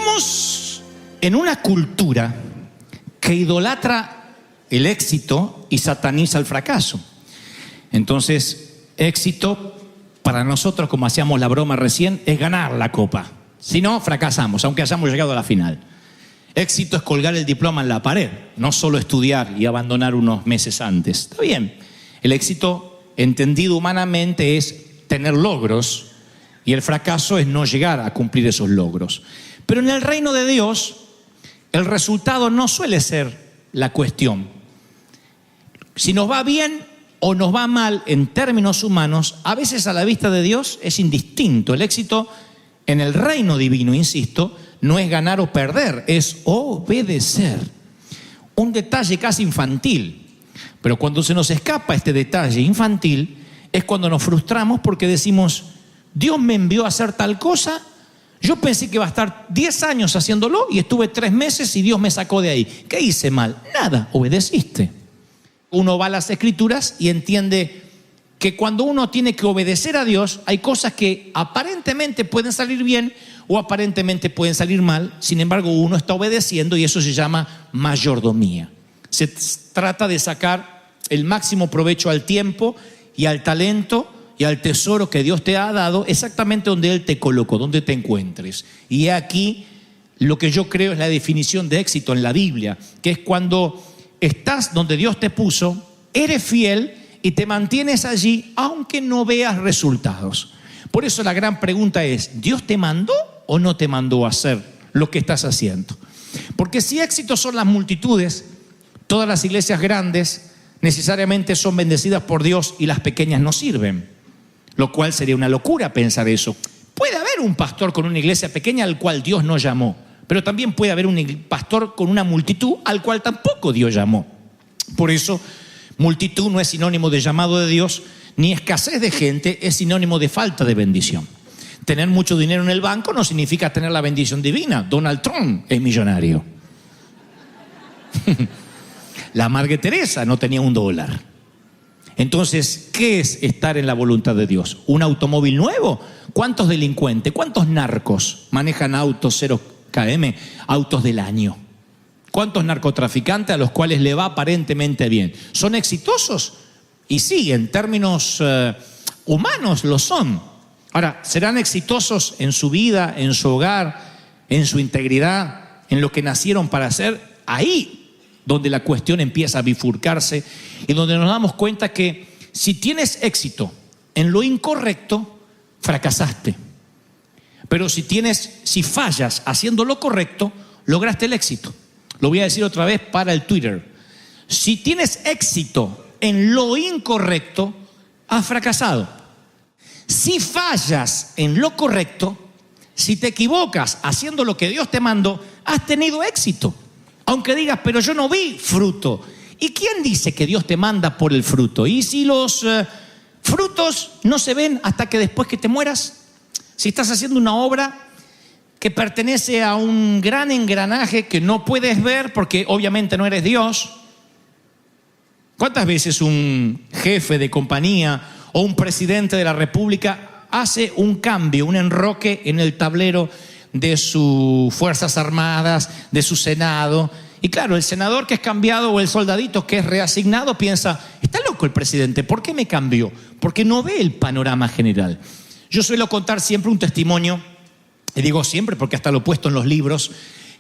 Vivimos en una cultura que idolatra el éxito y sataniza el fracaso. Entonces, éxito para nosotros, como hacíamos la broma recién, es ganar la copa. Si no, fracasamos, aunque hayamos llegado a la final. Éxito es colgar el diploma en la pared, no solo estudiar y abandonar unos meses antes. Está bien. El éxito, entendido humanamente, es tener logros, y el fracaso es no llegar a cumplir esos logros. Pero en el reino de Dios, el resultado no suele ser la cuestión. Si nos va bien o nos va mal en términos humanos, a veces a la vista de Dios es indistinto. El éxito en el reino divino, insisto, no es ganar o perder, es obedecer. Un detalle casi infantil. Pero cuando se nos escapa este detalle infantil, es cuando nos frustramos porque decimos: Dios me envió a hacer tal cosa, yo pensé que iba a estar 10 años haciéndolo y estuve 3 meses y Dios me sacó de ahí. ¿Qué hice mal? Nada, obedeciste. Uno va a las Escrituras y entiende que cuando uno tiene que obedecer a Dios, hay cosas que aparentemente pueden salir bien o aparentemente pueden salir mal. Sin embargo, uno está obedeciendo y eso se llama mayordomía. Se trata de sacar el máximo provecho al tiempo y al talento y al tesoro que Dios te ha dado, exactamente donde Él te colocó, donde te encuentres. Y aquí lo que yo creo es la definición de éxito en la Biblia, que es cuando estás donde Dios te puso, eres fiel y te mantienes allí aunque no veas resultados. Por eso la gran pregunta es: ¿Dios te mandó o no te mandó a hacer lo que estás haciendo? Porque si éxito son las multitudes, todas las iglesias grandes necesariamente son bendecidas por Dios y las pequeñas no sirven. Lo cual sería una locura pensar eso. Puede haber un pastor con una iglesia pequeña al cual Dios no llamó, pero también puede haber un pastor con una multitud al cual tampoco Dios llamó. Por eso, multitud no es sinónimo de llamado de Dios, ni escasez de gente es sinónimo de falta de bendición. Tener mucho dinero en el banco no significa tener la bendición divina. Donald Trump es millonario. La Madre Teresa no tenía $1. Entonces, ¿qué es estar en la voluntad de Dios? ¿Un automóvil nuevo? ¿Cuántos delincuentes, cuántos narcos manejan autos 0 km, autos del año? ¿Cuántos narcotraficantes a los cuales le va aparentemente bien? ¿Son exitosos? Y sí, en términos humanos lo son. Ahora, ¿serán exitosos en su vida, en su hogar, en su integridad, en lo que nacieron para hacer? Ahí donde la cuestión empieza a bifurcarse y donde nos damos cuenta que si tienes éxito en lo incorrecto, fracasaste. Pero si fallas haciendo lo correcto, lograste el éxito. Lo voy a decir otra vez para el Twitter. Si tienes éxito en lo incorrecto, has fracasado. Si fallas en lo correcto, si te equivocas haciendo lo que Dios te mandó, has tenido éxito. Aunque digas: pero yo no vi fruto. ¿Y quién dice que Dios te manda por el fruto? ¿Y si los frutos no se ven hasta que después que te mueras? Si estás haciendo una obra que pertenece a un gran engranaje que no puedes ver porque obviamente no eres Dios. ¿Cuántas veces un jefe de compañía o un presidente de la República hace un cambio, un enroque en el tablero de sus Fuerzas Armadas, de su Senado? Y claro, el senador que es cambiado o el soldadito que es reasignado piensa: está loco el presidente, ¿por qué me cambió? Porque no ve el panorama general. Yo suelo contar siempre un testimonio, y digo siempre porque hasta lo he puesto en los libros,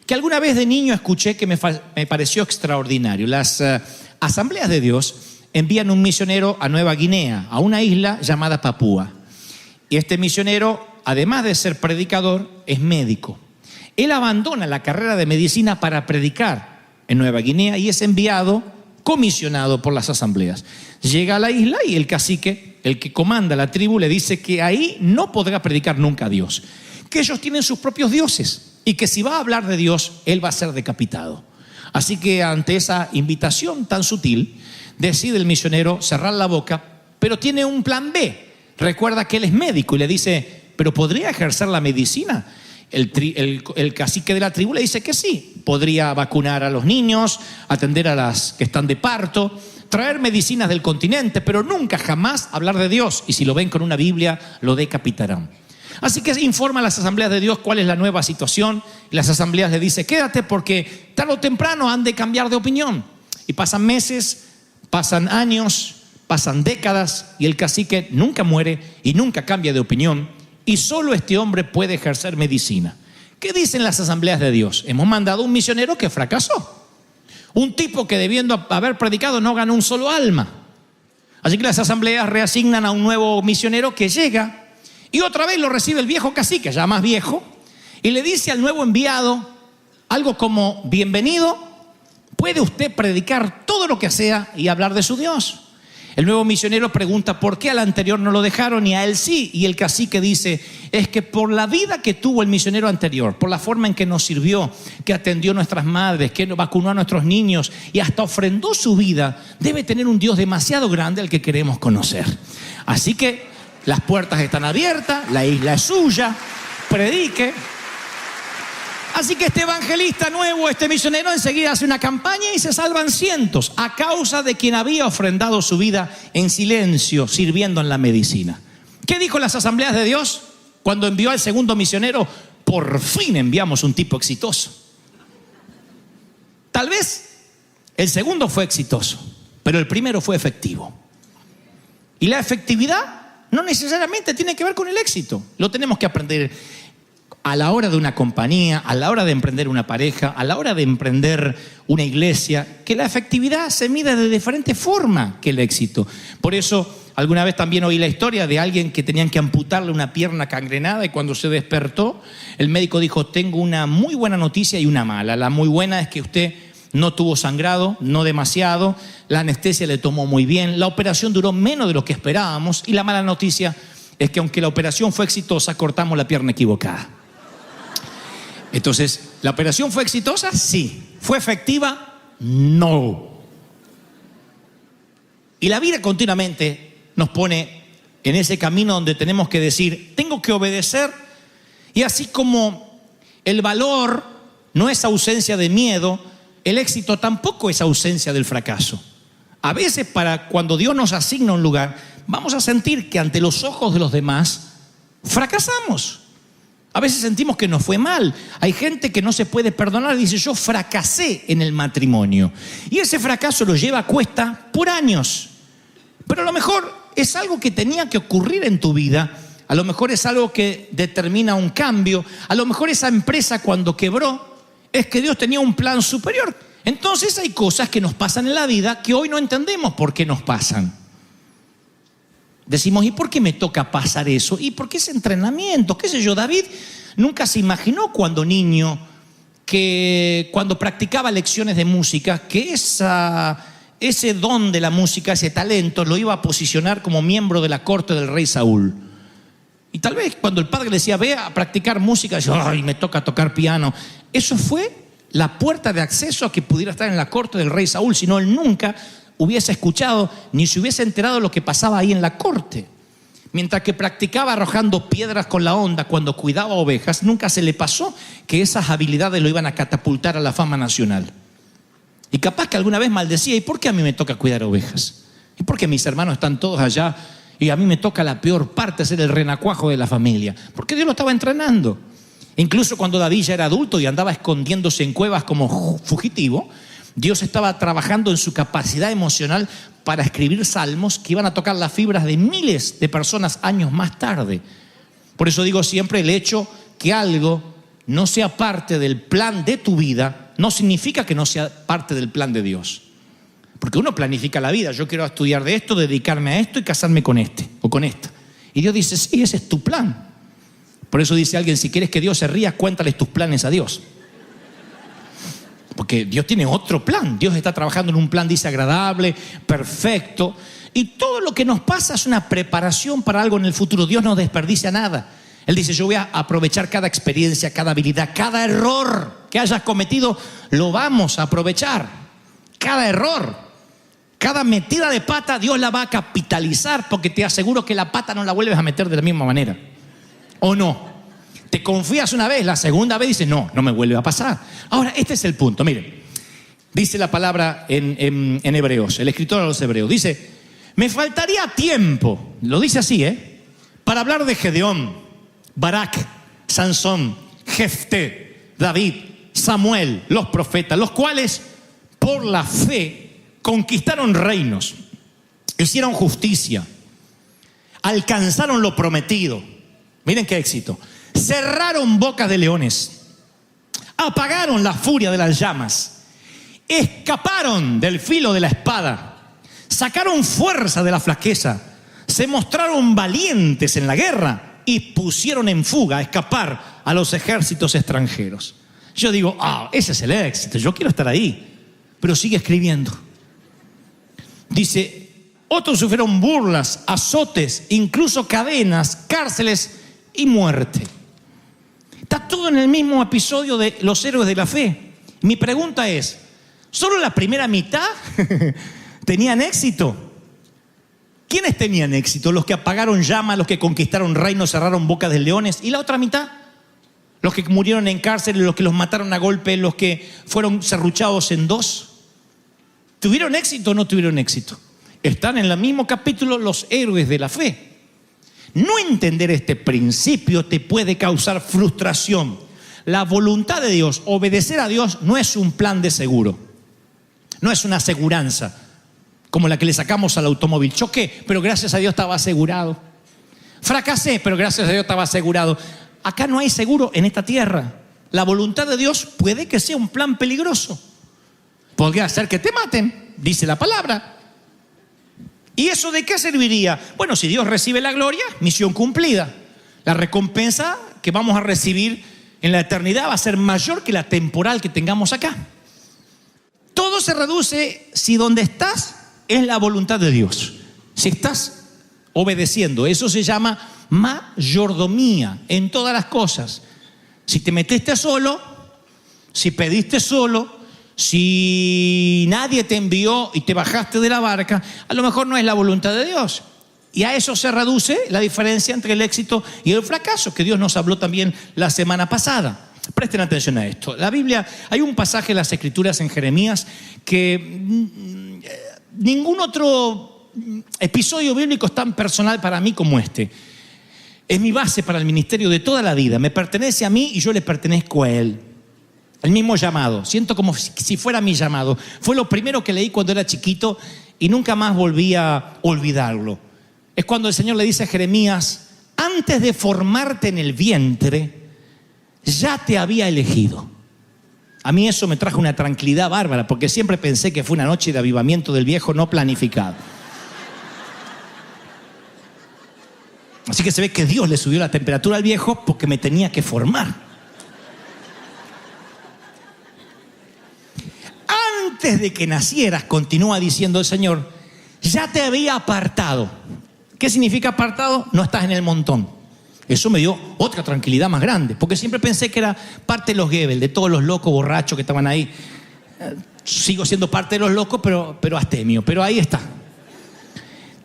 que alguna vez de niño escuché que me pareció extraordinario. Las Asambleas de Dios envían un misionero a Nueva Guinea, a una isla llamada Papúa. Y este misionero, además de ser predicador, es médico. Él abandona la carrera de medicina para predicar en Nueva Guinea y es enviado, comisionado por las asambleas. Llega a la isla y el cacique, el que comanda la tribu, le dice que ahí no podrá predicar nunca a Dios, que ellos tienen sus propios dioses y que si va a hablar de Dios, él va a ser decapitado. Así que ante esa invitación tan sutil, decide el misionero cerrar la boca, pero tiene un plan B. Recuerda que él es médico y le dice: ¿pero podría ejercer la medicina? El cacique de la tribu le dice que sí. Podría vacunar a los niños, atender a las que están de parto, traer medicinas del continente, pero nunca jamás hablar de Dios. Y si lo ven con una Biblia, lo decapitarán. Así que informa a las asambleas de Dios cuál es la nueva situación. Y las asambleas le dicen, quédate porque tarde o temprano han de cambiar de opinión. Y pasan meses, pasan años, pasan décadas y el cacique nunca muere y nunca cambia de opinión. Y solo este hombre puede ejercer medicina. ¿Qué dicen las asambleas de Dios? Hemos mandado un misionero que fracasó. Un tipo que debiendo haber predicado no ganó un solo alma. Así que las asambleas reasignan a un nuevo misionero que llega y otra vez lo recibe el viejo cacique, ya más viejo, y le dice al nuevo enviado algo como, bienvenido, puede usted predicar todo lo que sea y hablar de su Dios. El nuevo misionero pregunta por qué al anterior no lo dejaron y a él sí. Y el cacique dice, es que por la vida que tuvo el misionero anterior, por la forma en que nos sirvió, que atendió a nuestras madres, que vacunó a nuestros niños y hasta ofrendó su vida, debe tener un Dios demasiado grande al que queremos conocer. Así que las puertas están abiertas, la isla es suya, predique. Así que este evangelista nuevo, este misionero, enseguida hace una campaña y se salvan cientos a causa de quien había ofrendado su vida en silencio, sirviendo en la medicina. ¿Qué dijo las asambleas de Dios cuando envió al segundo misionero? Por fin enviamos un tipo exitoso. Tal vez el segundo fue exitoso, pero el primero fue efectivo. Y la efectividad no necesariamente tiene que ver con el éxito. Lo tenemos que aprender a la hora de una compañía, a la hora de emprender una pareja, a la hora de emprender una iglesia, que la efectividad se mide de diferente forma que el éxito. Por eso, alguna vez también oí la historia de alguien que tenían que amputarle una pierna gangrenada y cuando se despertó, el médico dijo, tengo una muy buena noticia y una mala. La muy buena es que usted no tuvo sangrado, no demasiado, la anestesia le tomó muy bien, la operación duró menos de lo que esperábamos y la mala noticia es que aunque la operación fue exitosa, cortamos la pierna equivocada. Entonces, ¿la operación fue exitosa? Sí. ¿Fue efectiva? No. Y la vida continuamente nos pone en ese camino donde tenemos que decir, tengo que obedecer. Y así como el valor no es ausencia de miedo, el éxito tampoco es ausencia del fracaso. A veces cuando Dios nos asigna un lugar, vamos a sentir que ante los ojos de los demás fracasamos. A veces sentimos que nos fue mal. Hay gente que no se puede perdonar y dice, yo fracasé en el matrimonio. Y ese fracaso lo lleva a cuesta por años. Pero a lo mejor es algo que tenía que ocurrir en tu vida. A lo mejor es algo que determina un cambio. A lo mejor esa empresa cuando quebró es que Dios tenía un plan superior. Entonces hay cosas que nos pasan en la vida que hoy no entendemos por qué nos pasan. Decimos, ¿y por qué me toca pasar eso? ¿Y por qué ese entrenamiento? ¿Qué sé yo? David nunca se imaginó cuando niño, que cuando practicaba lecciones de música, que ese don de la música, ese talento, lo iba a posicionar como miembro de la corte del rey Saúl. Y tal vez cuando el padre le decía, ve a practicar música, decía, ay, me toca tocar piano. Eso fue la puerta de acceso a que pudiera estar en la corte del rey Saúl, si no él nunca hubiese escuchado ni se hubiese enterado de lo que pasaba ahí en la corte. Mientras que practicaba arrojando piedras con la onda cuando cuidaba ovejas, nunca se le pasó que esas habilidades lo iban a catapultar a la fama nacional. Y capaz que alguna vez maldecía, ¿y por qué a mí me toca cuidar ovejas? ¿Y por qué mis hermanos están todos allá y a mí me toca la peor parte, ser el renacuajo de la familia? Porque Dios lo estaba entrenando. Incluso cuando David ya era adulto y andaba escondiéndose en cuevas como fugitivo, Dios estaba trabajando en su capacidad emocional para escribir salmos que iban a tocar las fibras de miles de personas años más tarde. Por eso digo siempre, el hecho que algo no sea parte del plan de tu vida no significa que no sea parte del plan de Dios. Porque uno planifica la vida, yo quiero estudiar de esto, dedicarme a esto y casarme con este o con esta. Y Dios dice, sí, ese es tu plan. Por eso dice alguien, si quieres que Dios se ría, cuéntales tus planes a Dios. Porque Dios tiene otro plan. Dios está trabajando en un plan, dice, agradable, perfecto. Y todo lo que nos pasa es una preparación para algo en el futuro. Dios no desperdicia nada. Él dice, yo voy a aprovechar cada experiencia, cada habilidad, cada error que hayas cometido, lo vamos a aprovechar. Cada error, cada metida de pata, Dios la va a capitalizar, porque te aseguro que la pata no la vuelves a meter de la misma manera. ¿O no? Te confías una vez, la segunda vez dices, no me vuelve a pasar. Ahora, este es el punto, miren. Dice la palabra en Hebreos, el escritor a los Hebreos, dice, me faltaría tiempo, lo dice así, para hablar de Gedeón, Barak, Sansón, Jefté, David, Samuel, los profetas, los cuales por la fe conquistaron reinos, hicieron justicia, alcanzaron lo prometido. Miren qué éxito. Cerraron bocas de leones, apagaron la furia de las llamas, escaparon del filo de la espada, sacaron fuerza de la flaqueza, se mostraron valientes en la guerra y pusieron en fuga, a escapar a los ejércitos extranjeros. Yo digo, ese es el éxito, yo quiero estar ahí. Pero sigue escribiendo. Dice, otros sufrieron burlas, azotes, incluso cadenas, cárceles y muerte. Está todo en el mismo episodio de los héroes de la fe. Mi pregunta es, ¿solo la primera mitad tenían éxito? ¿Quiénes tenían éxito? Los que apagaron llamas, los que conquistaron reinos, cerraron bocas de leones. ¿Y la otra mitad? Los que murieron en cárcel, los que los mataron a golpe, los que fueron serruchados en dos. ¿Tuvieron éxito o no tuvieron éxito? Están en el mismo capítulo los héroes de la fe. No entender este principio te puede causar frustración. La voluntad de Dios, obedecer a Dios, no es un plan de seguro. No es una aseguranza como la que le sacamos al automóvil. Choqué, pero gracias a Dios estaba asegurado. Fracasé, pero gracias a Dios estaba asegurado. Acá no hay seguro en esta tierra. La voluntad de Dios puede que sea un plan peligroso. Podría ser que te maten, dice la palabra. ¿Y eso de qué serviría? Bueno, si Dios recibe la gloria, misión cumplida. La recompensa que vamos a recibir en la eternidad va a ser mayor que la temporal que tengamos acá. Todo se reduce si donde estás es la voluntad de Dios. Si estás obedeciendo, eso se llama mayordomía en todas las cosas. Si te metiste solo, si pediste solo, si nadie te envió y te bajaste de la barca, a lo mejor no es la voluntad de Dios. Y a eso se reduce la diferencia entre el éxito y el fracaso, que Dios nos habló también la semana pasada. Presten atención a esto. La Biblia, hay un pasaje en las Escrituras en Jeremías que ningún otro episodio bíblico es tan personal para mí como este. Es mi base para el ministerio de toda la vida. Me pertenece a mí y yo le pertenezco a Él. El mismo llamado. Siento como si fuera mi llamado. Fue lo primero que leí cuando era chiquito y nunca más volví a olvidarlo. Es cuando el Señor le dice a Jeremías, antes de formarte en el vientre, ya te había elegido. A mí eso me trajo una tranquilidad bárbara, porque siempre pensé que fue una noche de avivamiento del viejo no planificado. Así que se ve que Dios le subió la temperatura al viejo porque me tenía que formar. Antes de que nacieras, continúa diciendo el Señor, ya te había apartado. ¿Qué significa apartado? No estás en el montón. Eso me dio otra tranquilidad más grande, porque siempre pensé que era parte de los Goebbels, de todos los locos borrachos que estaban ahí. Sigo siendo parte de los locos, pero astemio. Pero ahí está.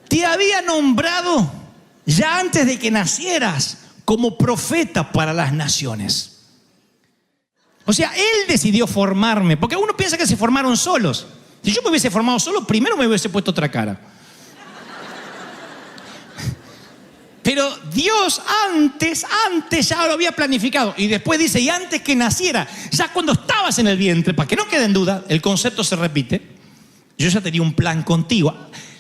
Te había nombrado ya antes de que nacieras como profeta para las naciones. O sea, Él decidió formarme, porque uno piensa que se formaron solos. Si yo me hubiese formado solo, primero me hubiese puesto otra cara. Pero Dios antes ya lo había planificado. Y después dice, y antes que naciera, ya cuando estabas en el vientre, para que no quede en duda, el concepto se repite. Yo ya tenía un plan contigo.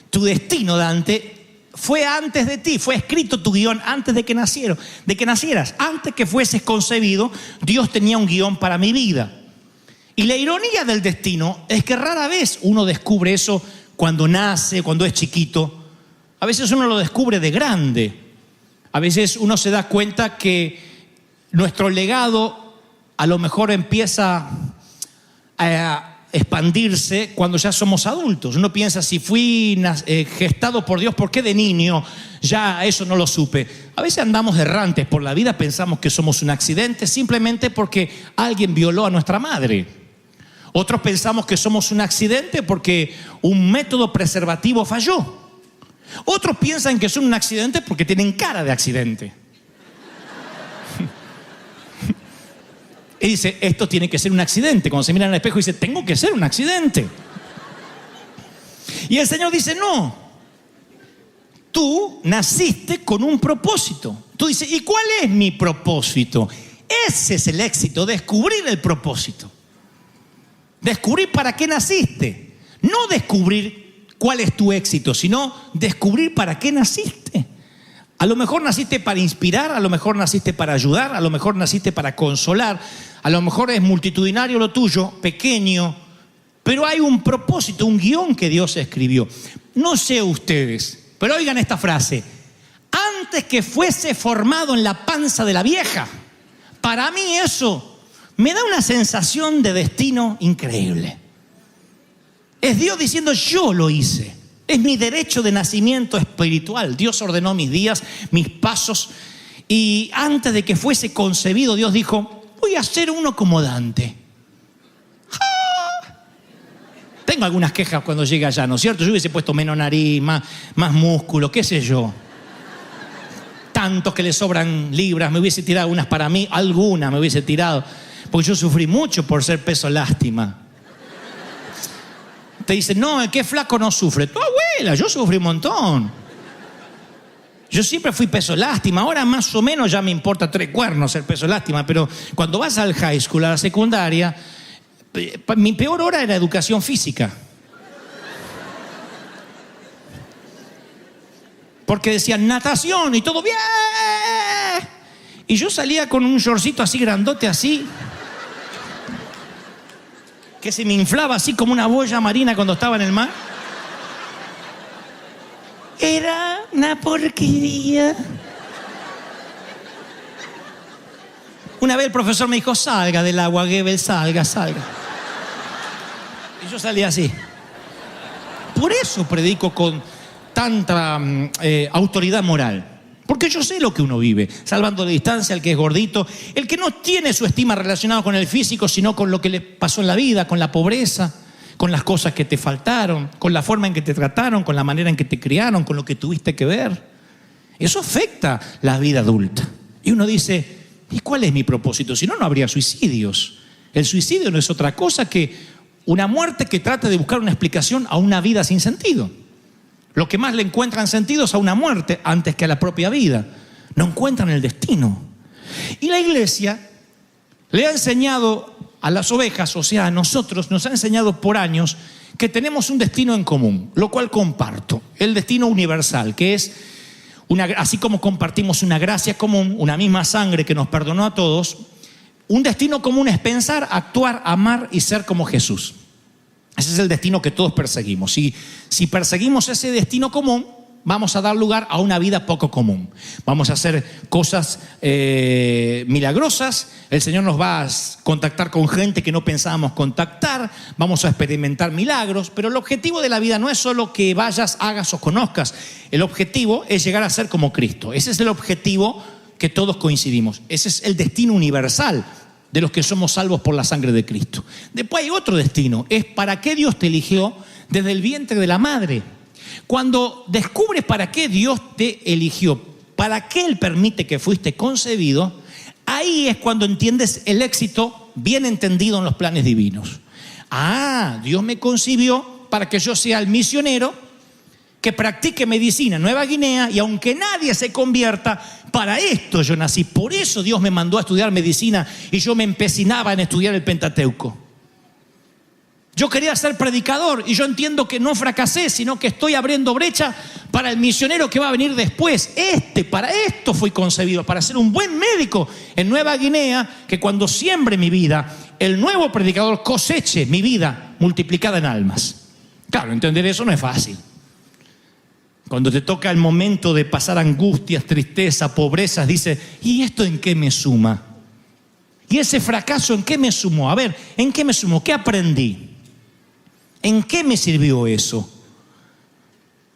Tu destino, Dante, fue antes de ti, fue escrito tu guión antes de que nacieras. Antes que fueses concebido, Dios tenía un guión para mi vida. Y la ironía del destino es que rara vez uno descubre eso cuando nace, cuando es chiquito. A veces uno lo descubre de grande. A veces uno se da cuenta que nuestro legado a lo mejor empieza a expandirse cuando ya somos adultos. Uno piensa, si fui gestado por Dios, ¿por qué de niño ya eso no lo supe? A veces andamos errantes por la vida, pensamos que somos un accidente simplemente porque alguien violó a nuestra madre. Otros pensamos que somos un accidente porque un método preservativo falló. Otros piensan que son un accidente porque tienen cara de accidente. Y dice, esto tiene que ser un accidente. Cuando se mira en el espejo dice, tengo que ser un accidente. Y el Señor dice, no. Tú naciste con un propósito. Tú dices, ¿y cuál es mi propósito? Ese es el éxito, descubrir el propósito. Descubrir para qué naciste. No descubrir cuál es tu éxito, sino descubrir para qué naciste. A lo mejor naciste para inspirar, a lo mejor naciste para ayudar, a lo mejor naciste para consolar, a lo mejor es multitudinario lo tuyo, pequeño, pero hay un propósito, un guión que Dios escribió. No sé ustedes, pero oigan esta frase: antes que fuese formado en la panza de la vieja. Para mí eso me da una sensación de destino increíble. Es Dios diciendo, yo lo hice. Es mi derecho de nacimiento espiritual. Dios ordenó mis días, mis pasos. Y antes de que fuese concebido, Dios dijo, voy a ser uno como Dante. ¡Ah! Tengo algunas quejas cuando llegue allá, ¿no es cierto? Yo hubiese puesto menos nariz, más músculo, qué sé yo. Tantos que le sobran libras, me hubiese tirado unas para mí, algunas me hubiese tirado. Porque yo sufrí mucho por ser peso lástima. Te dicen, no, el que es flaco no sufre. Tu abuela, yo sufrí un montón. Yo siempre fui peso lástima. Ahora más o menos ya me importa 3 cuernos ser peso lástima. Pero cuando vas al high school, a la secundaria, mi peor hora era educación física. Porque decían natación y todo bien. Y yo salía con un shortcito así grandote, así, que se me inflaba así como una boya marina cuando estaba en el mar. Era una porquería. Una vez el profesor me dijo, salga del agua, Goebbels, salga. Y yo salía así. Por eso predico con tanta autoridad moral. Porque yo sé lo que uno vive, salvando la distancia, el que es gordito, el que no tiene su estima relacionada con el físico, sino con lo que le pasó en la vida, con la pobreza, con las cosas que te faltaron, con la forma en que te trataron, con la manera en que te criaron, con lo que tuviste que ver. Eso afecta la vida adulta. Y uno dice, ¿y cuál es mi propósito? Si no, no habría suicidios. El suicidio no es otra cosa que una muerte que trata de buscar una explicación a una vida sin sentido. Lo que más le encuentran sentido es a una muerte antes que a la propia vida. No encuentran el destino. Y la iglesia le ha enseñado a las ovejas, o sea, a nosotros, nos ha enseñado por años que tenemos un destino en común, lo cual comparto. El destino universal, que es, así como compartimos una gracia común, una misma sangre que nos perdonó a todos, un destino común es pensar, actuar, amar y ser como Jesús. Ese es el destino que todos perseguimos. Si perseguimos ese destino común, vamos a dar lugar a una vida poco común. Vamos a hacer cosas milagrosas. El Señor nos va a contactar con gente que no pensábamos contactar. Vamos a experimentar milagros. Pero el objetivo de la vida no es solo que vayas, hagas o conozcas. El objetivo es llegar a ser como Cristo. Ese es el objetivo que todos coincidimos. Ese es el destino universal de los que somos salvos por la sangre de Cristo. Después hay otro destino, es para qué Dios te eligió desde el vientre de la madre. Cuando descubres para qué Dios te eligió, para qué Él permite que fuiste concebido, ahí es cuando entiendes el éxito bien entendido en los planes divinos. Dios me concibió para que yo sea el misionero que practique medicina en Nueva Guinea, y aunque nadie se convierta, para esto yo nací. Por eso Dios me mandó a estudiar medicina y yo me empecinaba en estudiar el Pentateuco. Yo quería ser predicador y yo entiendo que no fracasé, sino que estoy abriendo brecha para el misionero que va a venir después. Para esto fui concebido, para ser un buen médico en Nueva Guinea, que cuando siembre mi vida, el nuevo predicador coseche mi vida multiplicada en almas. Claro, entender eso no es fácil. Cuando te toca el momento de pasar angustias, tristeza, pobrezas, dices, ¿y esto en qué me suma? ¿Y ese fracaso en qué me sumó? A ver, ¿en qué me sumó? ¿Qué aprendí? ¿En qué me sirvió eso?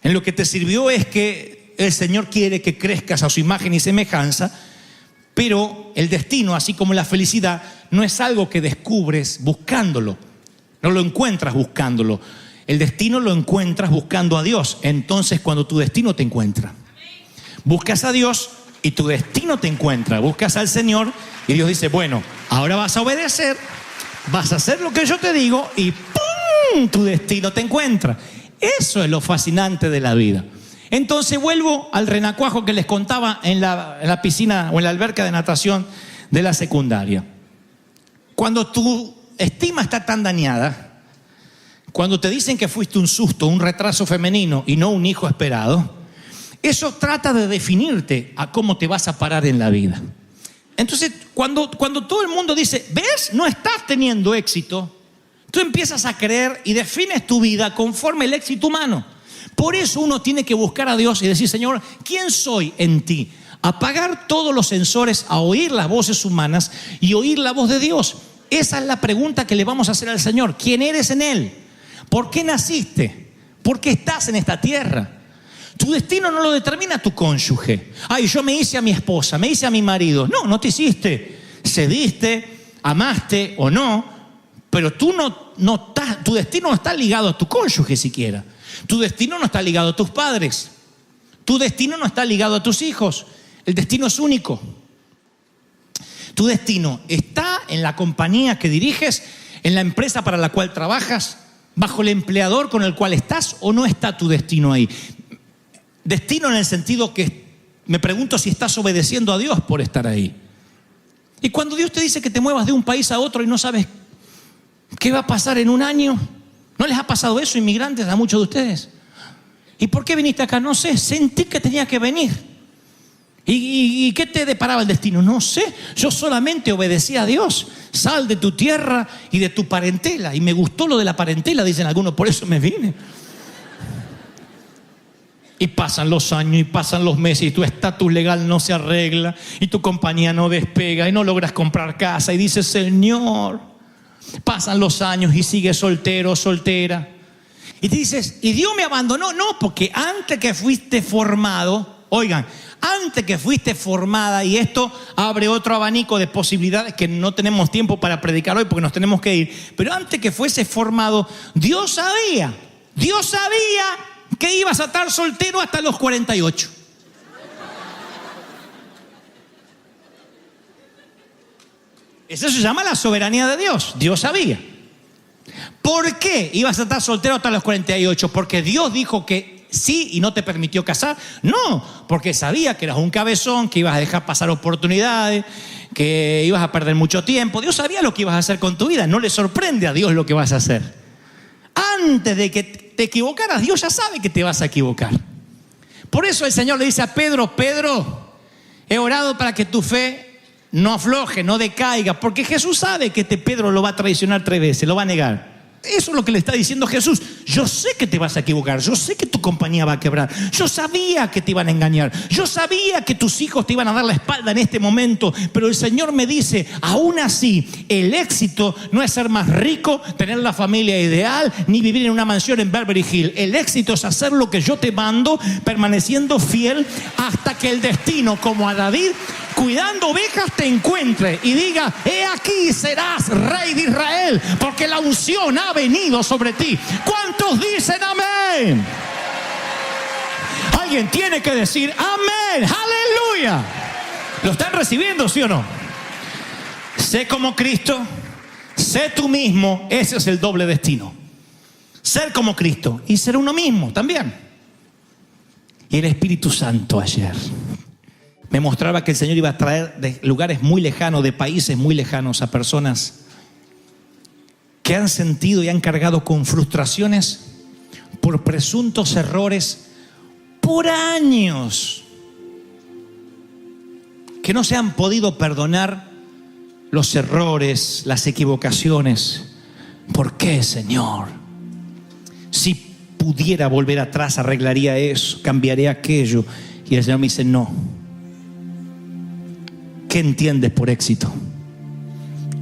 En lo que te sirvió es que el Señor quiere que crezcas a su imagen y semejanza, pero el destino, así como la felicidad, no es algo que descubres buscándolo. No lo encuentras buscándolo. El destino lo encuentras buscando a Dios. Entonces, cuando tu destino te encuentra, buscas a Dios y tu destino te encuentra. Buscas al Señor y Dios dice, bueno, ahora vas a obedecer, vas a hacer lo que yo te digo y ¡pum! Tu destino te encuentra. Eso es lo fascinante de la vida. Entonces vuelvo al renacuajo que les contaba en la piscina o en la alberca de natación de la secundaria. Cuando tu estima está tan dañada, cuando te dicen que fuiste un susto, un retraso femenino y no un hijo esperado, eso trata de definirte a cómo te vas a parar en la vida. Entonces, cuando todo el mundo dice, ¿ves? No estás teniendo éxito, tú empiezas a creer y defines tu vida conforme el éxito humano. Por eso uno tiene que buscar a Dios y decir, Señor, ¿quién soy en ti? Apagar todos los sensores a oír las voces humanas y oír la voz de Dios. Esa es la pregunta que le vamos a hacer al Señor. ¿Quién eres en Él? ¿Por qué naciste? ¿Por qué estás en esta tierra? Tu destino no lo determina tu cónyuge. Ay, yo me hice a mi esposa, me hice a mi marido. No, no te hiciste. Cediste, amaste o no, pero tú no estás, tu destino no está ligado a tu cónyuge siquiera. Tu destino no está ligado a tus padres. Tu destino no está ligado a tus hijos. El destino es único. Tu destino está en la compañía que diriges, en la empresa para la cual trabajas, bajo el empleador con el cual estás, o no está tu destino ahí. Destino en el sentido que me pregunto si estás obedeciendo a Dios por estar ahí. Y cuando Dios te dice que te muevas de un país a otro y no sabes qué va a pasar en un año, ¿no les ha pasado eso, inmigrantes, a muchos de ustedes? ¿Y por qué viniste acá? No sé, sentí que tenía que venir. ¿Y qué te deparaba el destino? No sé, yo solamente obedecí a Dios. Sal de tu tierra y de tu parentela. Y me gustó lo de la parentela, dicen algunos, por eso me vine. Y pasan los años y pasan los meses y tu estatus legal no se arregla y tu compañía no despega y no logras comprar casa y dices, Señor, pasan los años y sigues soltero o soltera. Y te dices, ¿y Dios me abandonó? No, porque antes que fuiste formado, oigan, antes que fuiste formada, y esto abre otro abanico de posibilidades que no tenemos tiempo para predicar hoy porque nos tenemos que ir, pero antes que fuese formado, Dios sabía que ibas a estar soltero hasta los 48. Eso se llama la soberanía de Dios. Dios sabía. ¿Por qué ibas a estar soltero hasta los 48? ¿Porque Dios dijo que sí y no te permitió casar? No, porque sabía que eras un cabezón, que ibas a dejar pasar oportunidades, que ibas a perder mucho tiempo. Dios sabía lo que ibas a hacer con tu vida. No le sorprende a Dios lo que vas a hacer. Antes de que te equivocaras, Dios ya sabe que te vas a equivocar. Por eso el Señor le dice a Pedro, Pedro, he orado para que tu fe no afloje, no decaiga, porque Jesús sabe que Pedro lo va a traicionar 3 veces, lo va a negar. Eso es lo que le está diciendo Jesús. Yo sé que te vas a equivocar, yo sé que tu compañía va a quebrar, yo sabía que te iban a engañar, yo sabía que tus hijos te iban a dar la espalda en este momento, pero el Señor me dice, aún así, el éxito no es ser más rico, tener la familia ideal, ni vivir en una mansión en Beverly Hills. El éxito es hacer lo que yo te mando, permaneciendo fiel hasta que el destino, como a David, cuidando ovejas, te encuentre y diga, he aquí serás rey de Israel, porque la unción ha venido sobre ti. ¿Cuántos dicen amén? Alguien tiene que decir amén, aleluya. ¿Lo están recibiendo, sí o no? Sé como Cristo, sé tú mismo. Ese es el doble destino. Ser como Cristo y ser uno mismo también. Y el Espíritu Santo ayer me mostraba que el Señor iba a traer de lugares muy lejanos, de países muy lejanos, a personas que han sentido y han cargado con frustraciones por presuntos errores por años, que no se han podido perdonar los errores, las equivocaciones. ¿Por qué, Señor? Si pudiera volver atrás, arreglaría eso, cambiaría aquello. Y el Señor me dice, no. ¿Qué entiendes por éxito?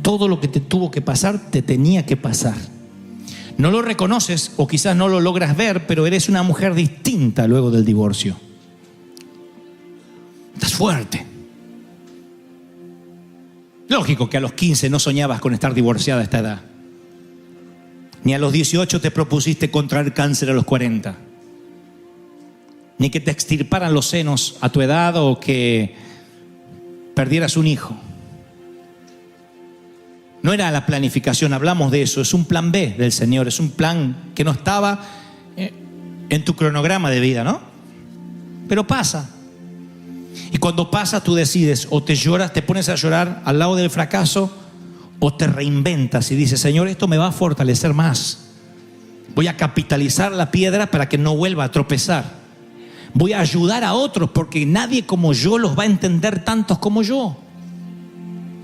Todo lo que te tuvo que pasar, te tenía que pasar. No lo reconoces o quizás no lo logras ver, pero eres una mujer distinta luego del divorcio. Estás fuerte. Lógico que a los 15 no soñabas con estar divorciada a esta edad. Ni a los 18 te propusiste contraer cáncer a los 40. Ni que te extirparan los senos a tu edad o que perdieras un hijo. No era la planificación, hablamos de eso. Es un plan B del Señor. Es un plan que no estaba en tu cronograma de vida, ¿no? pero pasa. Y cuando pasa tú decides, o te lloras, te pones a llorar al lado del fracaso, o te reinventas y dices, Señor, esto me va a fortalecer más. Voy a capitalizar la piedra para que no vuelva a tropezar. Voy a ayudar a otros porque nadie como yo los va a entender tantos como yo.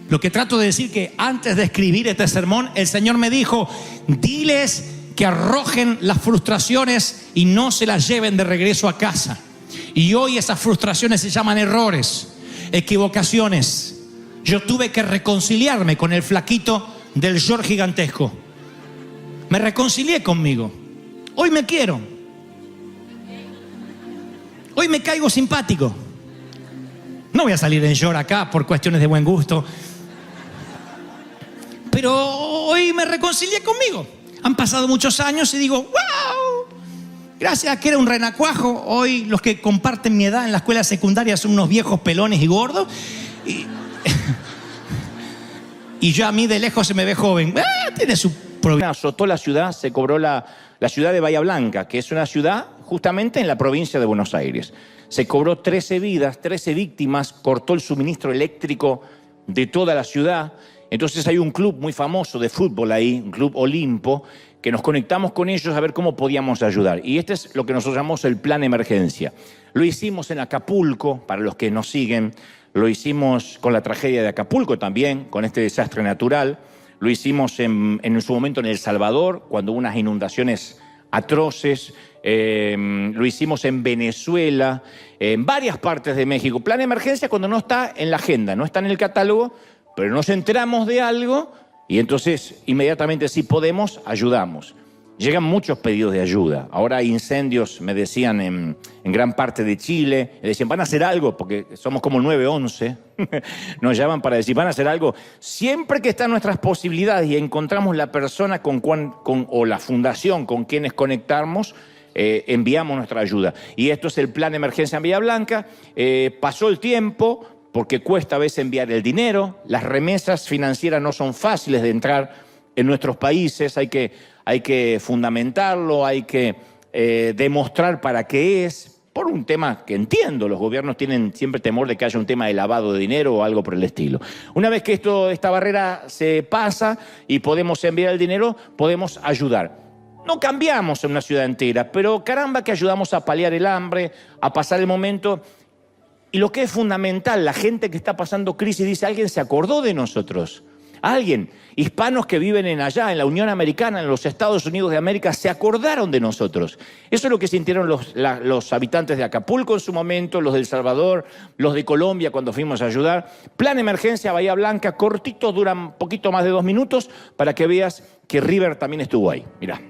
Lo que trato de decir que antes de escribir este sermón, el Señor me dijo, diles que arrojen las frustraciones y no se las lleven de regreso a casa. Y hoy esas frustraciones se llaman errores, equivocaciones. Yo tuve que reconciliarme con el flaquito del short gigantesco. Me reconcilié conmigo. Hoy me quiero. Hoy me caigo simpático. No voy a salir en short acá por cuestiones de buen gusto. Pero hoy me reconcilié conmigo. Han pasado muchos años y digo, ¡wow! Gracias a que era un renacuajo, hoy los que comparten mi edad en la escuela secundaria son unos viejos pelones y gordos. Y yo a mí de lejos se me ve joven. Tiene su problema. Azotó la ciudad, se cobró la ciudad de Bahía Blanca, que es una ciudad justamente en la provincia de Buenos Aires. Se cobró 13 vidas, 13 víctimas, cortó el suministro eléctrico de toda la ciudad. Entonces hay un club muy famoso de fútbol ahí, un club Olimpo, que nos conectamos con ellos a ver cómo podíamos ayudar. Y este es lo que nosotros llamamos el plan emergencia. Lo hicimos en Acapulco, para los que nos siguen. Lo hicimos con la tragedia de Acapulco también, con este desastre natural. Lo hicimos en su momento en El Salvador, cuando hubo unas inundaciones atroces. Lo hicimos en Venezuela, en varias partes de México. Plan emergencia cuando no está en la agenda, no está en el catálogo, pero nos enteramos de algo y entonces inmediatamente, si podemos, ayudamos. Llegan muchos pedidos de ayuda. Ahora hay incendios, me decían, en gran parte de Chile. Decían, van a hacer algo, porque somos como el 911. Nos llaman para decir, van a hacer algo. Siempre que están nuestras posibilidades y encontramos la persona o la fundación con quienes conectarnos, enviamos nuestra ayuda. Y esto es el plan de emergencia en Bahía Blanca. Pasó el tiempo, porque cuesta a veces enviar el dinero. Las remesas financieras no son fáciles de entrar en nuestros países. Hay que fundamentarlo, hay que demostrar para qué es, por un tema que entiendo, los gobiernos tienen siempre temor de que haya un tema de lavado de dinero o algo por el estilo. Una vez que esta barrera se pasa y podemos enviar el dinero, podemos ayudar. No cambiamos en una ciudad entera, pero caramba que ayudamos a paliar el hambre, a pasar el momento. Y lo que es fundamental, la gente que está pasando crisis dice, alguien se acordó de nosotros. Alguien, hispanos que viven allá, en la Unión Americana, en los Estados Unidos de América, se acordaron de nosotros. Eso es lo que sintieron los habitantes de Acapulco en su momento, los de El Salvador, los de Colombia cuando fuimos a ayudar. Plan emergencia Bahía Blanca, cortito, dura un poquito más de 2 minutos, para que veas que River también estuvo ahí. Mirá.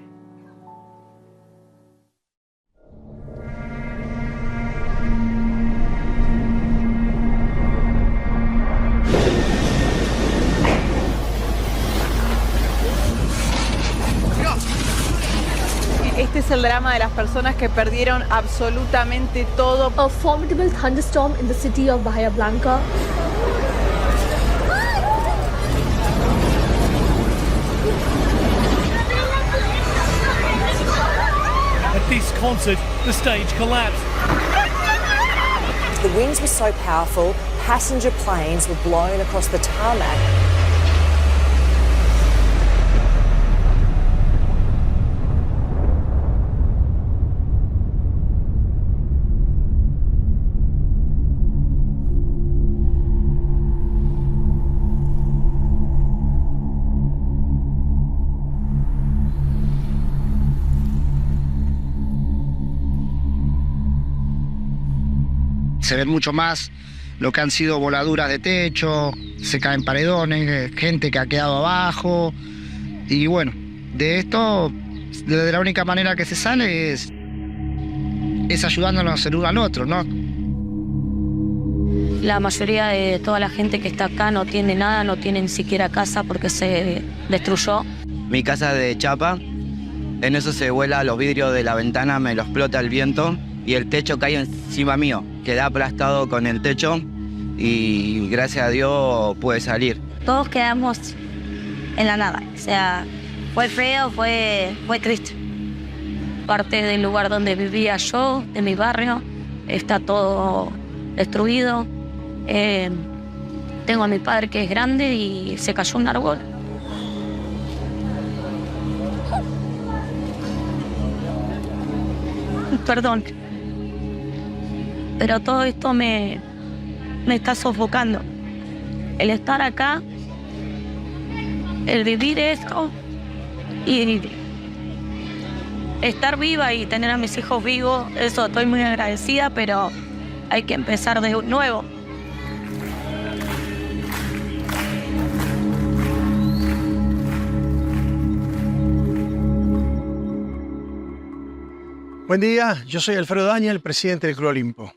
Este es el drama de las personas que perdieron absolutamente todo. A formidable thunderstorm in the city of Bahía Blanca. At this concert, the stage collapsed. The winds were so powerful, passenger planes were blown across the tarmac. Se ven mucho más lo que han sido voladuras de techo, se caen paredones, gente que ha quedado abajo. Y bueno, de esto, de la única manera que se sale es ayudándonos el uno al otro, ¿no? La mayoría de toda la gente que está acá no tiene nada, no tiene ni siquiera casa porque se destruyó. Mi casa es de chapa, en eso se vuela los vidrios de la ventana, me lo explota el viento y el techo cae encima mío. Quedé aplastado con el techo y gracias a Dios pude salir. Todos quedamos en la nada, o sea, fue feo, fue triste. Parte del lugar donde vivía yo, de mi barrio, está todo destruido. Tengo a mi padre que es grande y se cayó un árbol. Perdón. Pero todo esto me está sofocando. El estar acá, el vivir esto y estar viva y tener a mis hijos vivos, eso estoy muy agradecida, pero hay que empezar de nuevo. Buen día, yo soy Alfredo Daña, el presidente del Club Olimpo.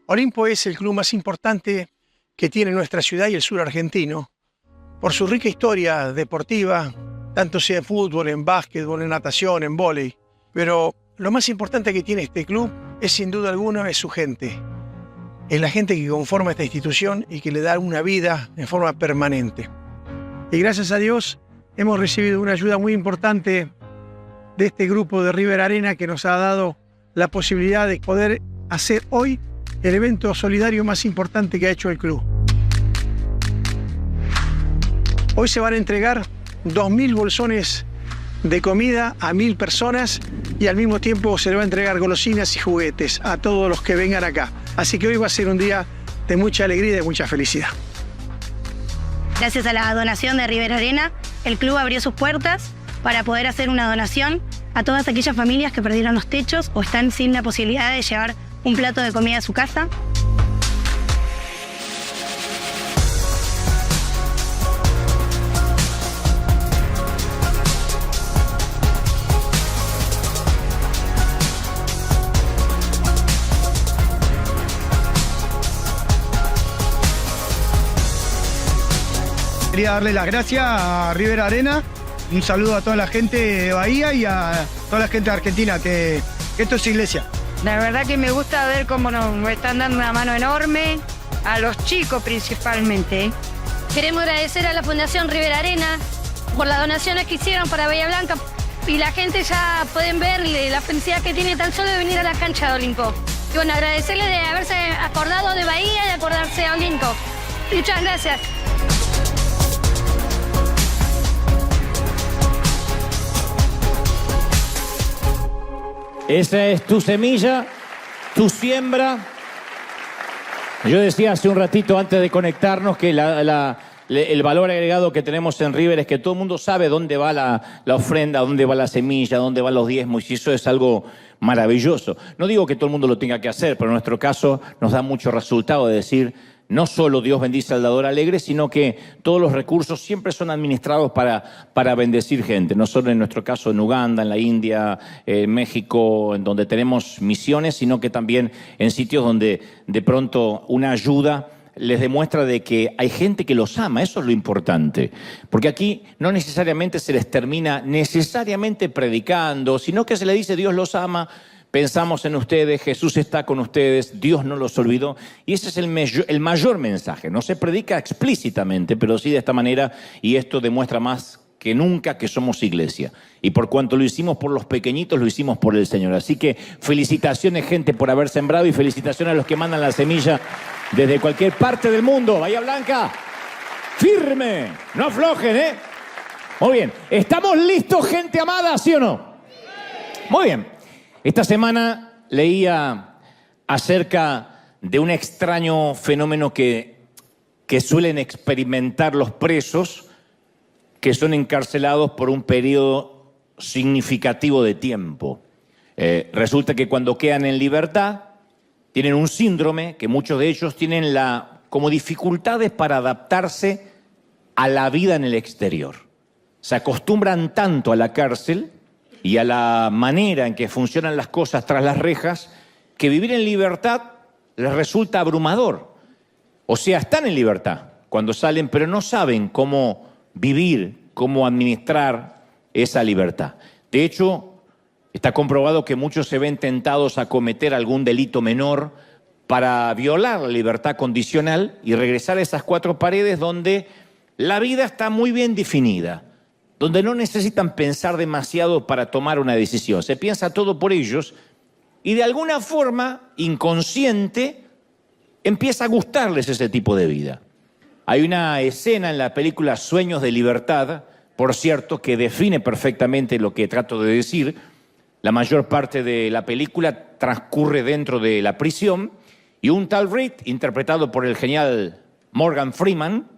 Olimpo es el club más importante que tiene nuestra ciudad y el sur argentino por su rica historia deportiva, tanto sea en fútbol, en básquetbol, en natación, en vóley. Pero lo más importante que tiene este club es sin duda alguna es su gente. Es la gente que conforma esta institución y que le da una vida en forma permanente. Y gracias a Dios hemos recibido una ayuda muy importante de este grupo de River Arena que nos ha dado la posibilidad de poder hacer hoy el evento solidario más importante que ha hecho el club. Hoy se van a entregar 2.000 bolsones de comida a 1.000 personas y al mismo tiempo se le va a entregar golosinas y juguetes a todos los que vengan acá. Así que hoy va a ser un día de mucha alegría y de mucha felicidad. Gracias a la donación de River Arena, el club abrió sus puertas para poder hacer una donación a todas aquellas familias que perdieron los techos o están sin la posibilidad de llevar un plato de comida a su casa. Quería darle las gracias a River Arena. Un saludo a toda la gente de Bahía y a toda la gente de Argentina, que esto es iglesia. La verdad que me gusta ver cómo nos están dando una mano enorme, a los chicos principalmente. Queremos agradecer a la Fundación River Arena por las donaciones que hicieron para Bahía Blanca. Y la gente ya pueden ver la felicidad que tiene tan solo de venir a la cancha de Olimpo. Y bueno, agradecerle de haberse acordado de Bahía y de acordarse de Olimpo. Muchas gracias. Esa es tu semilla, tu siembra. Yo decía hace un ratito antes de conectarnos que el valor agregado que tenemos en River es que todo el mundo sabe dónde va la ofrenda, dónde va la semilla, dónde van los diezmos, y eso es algo maravilloso. No digo que todo el mundo lo tenga que hacer, pero en nuestro caso nos da mucho resultado de decir, no solo Dios bendice al dador alegre, sino que todos los recursos siempre son administrados para bendecir gente. No solo en nuestro caso en Uganda, en la India, en México, en donde tenemos misiones, sino que también en sitios donde de pronto una ayuda les demuestra de que hay gente que los ama. Eso es lo importante. Porque aquí no necesariamente se les termina necesariamente predicando, sino que se les dice Dios los ama. Pensamos en ustedes, Jesús está con ustedes, Dios no los olvidó. Y ese es el mayor mensaje. No se predica explícitamente, pero sí de esta manera, y esto demuestra más que nunca que somos iglesia. Y por cuanto lo hicimos por los pequeñitos, lo hicimos por el Señor. Así que felicitaciones, gente, por haber sembrado, y felicitaciones a los que mandan la semilla desde cualquier parte del mundo. Bahía Blanca, firme, no aflojen, ¿eh? Muy bien. ¿Estamos listos, gente amada, sí o no? Muy bien. Esta semana leía acerca de un extraño fenómeno que suelen experimentar los presos que son encarcelados por un periodo significativo de tiempo. Resulta que cuando quedan en libertad tienen un síndrome que muchos de ellos tienen como dificultades para adaptarse a la vida en el exterior. Se acostumbran tanto a la cárcel y a la manera en que funcionan las cosas tras las rejas, que vivir en libertad les resulta abrumador. O sea, están en libertad cuando salen, pero no saben cómo vivir, cómo administrar esa libertad. De hecho, está comprobado que muchos se ven tentados a cometer algún delito menor para violar la libertad condicional y regresar a esas cuatro paredes donde la vida está muy bien definida, donde no necesitan pensar demasiado para tomar una decisión. Se piensa todo por ellos y de alguna forma inconsciente empieza a gustarles ese tipo de vida. Hay una escena en la película Sueños de Libertad, por cierto, que define perfectamente lo que trato de decir. La mayor parte de la película transcurre dentro de la prisión y un tal Reed, interpretado por el genial Morgan Freeman,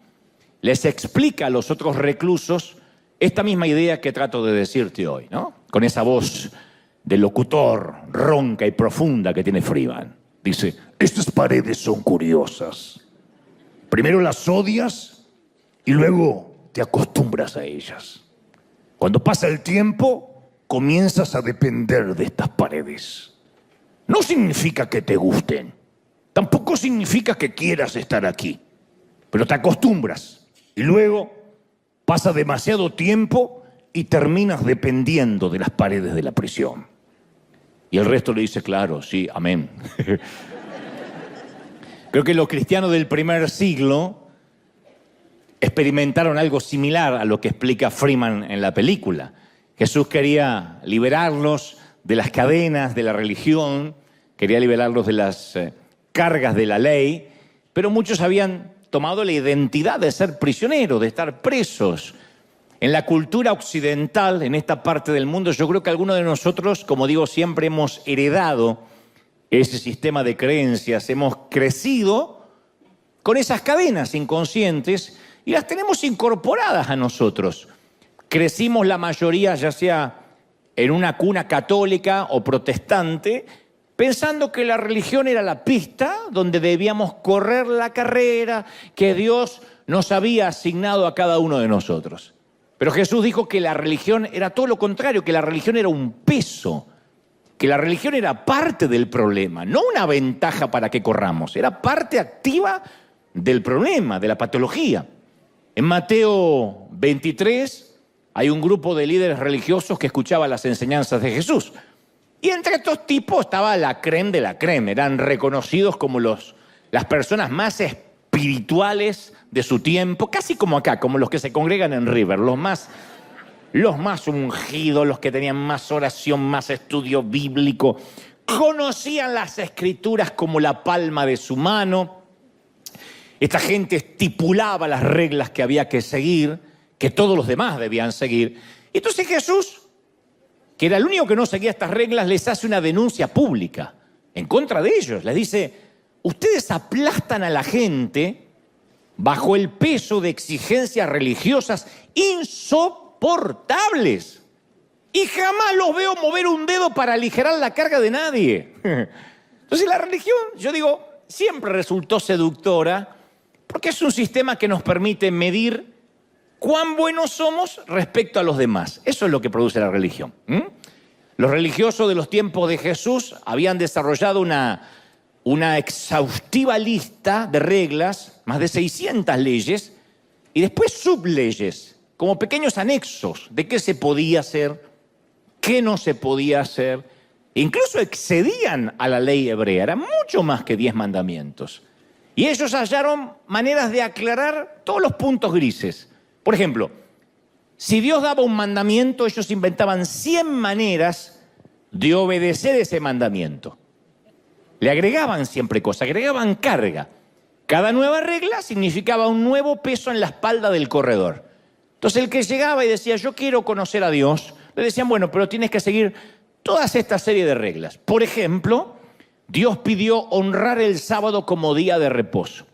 les explica a los otros reclusos esta misma idea que trato de decirte hoy, ¿no? Con esa voz de locutor ronca y profunda que tiene Freeman. Dice, estas paredes son curiosas. Primero las odias y luego te acostumbras a ellas. Cuando pasa el tiempo, comienzas a depender de estas paredes. No significa que te gusten. Tampoco significa que quieras estar aquí. Pero te acostumbras. Y luego pasa demasiado tiempo y terminas dependiendo de las paredes de la prisión. Y el resto le dice, claro, sí, amén. Creo que los cristianos del primer siglo experimentaron algo similar a lo que explica Freeman en la película. Jesús quería liberarlos de las cadenas de la religión, quería liberarlos de las cargas de la ley, pero muchos habían tomado la identidad de ser prisioneros, de estar presos. En la cultura occidental, en esta parte del mundo, yo creo que algunos de nosotros, como digo, siempre hemos heredado ese sistema de creencias, hemos crecido con esas cadenas inconscientes y las tenemos incorporadas a nosotros. Crecimos la mayoría, ya sea en una cuna católica o protestante, pensando que la religión era la pista donde debíamos correr la carrera que Dios nos había asignado a cada uno de nosotros. Pero Jesús dijo que la religión era todo lo contrario, que la religión era un peso, que la religión era parte del problema, no una ventaja para que corramos, era parte activa del problema, de la patología. En Mateo 23 hay un grupo de líderes religiosos que escuchaba las enseñanzas de Jesús. Y entre estos tipos estaba la crème de la crème, eran reconocidos como las personas más espirituales de su tiempo, casi como acá, como los que se congregan en River, los más ungidos, los que tenían más oración, más estudio bíblico, conocían las escrituras como la palma de su mano. Esta gente estipulaba las reglas que había que seguir, que todos los demás debían seguir. Entonces Jesús, que era el único que no seguía estas reglas, les hace una denuncia pública en contra de ellos. Les dice, ustedes aplastan a la gente bajo el peso de exigencias religiosas insoportables. Y jamás los veo mover un dedo para aligerar la carga de nadie. Entonces la religión, yo digo, siempre resultó seductora porque es un sistema que nos permite medir cuán buenos somos respecto a los demás. Eso es lo que produce la religión. Los religiosos de los tiempos de Jesús habían desarrollado una exhaustiva lista de reglas, más de 600 leyes, y después subleyes, como pequeños anexos de qué se podía hacer, qué no se podía hacer. Incluso excedían a la ley hebrea, eran mucho más que 10 mandamientos. Y ellos hallaron maneras de aclarar todos los puntos grises. Por ejemplo, si Dios daba un mandamiento, ellos inventaban 100 maneras de obedecer ese mandamiento. Le agregaban siempre cosas, agregaban carga. Cada nueva regla significaba un nuevo peso en la espalda del corredor. Entonces el que llegaba y decía, yo quiero conocer a Dios, le decían, bueno, pero tienes que seguir todas esta serie de reglas. Por ejemplo, Dios pidió honrar el sábado como día de reposo.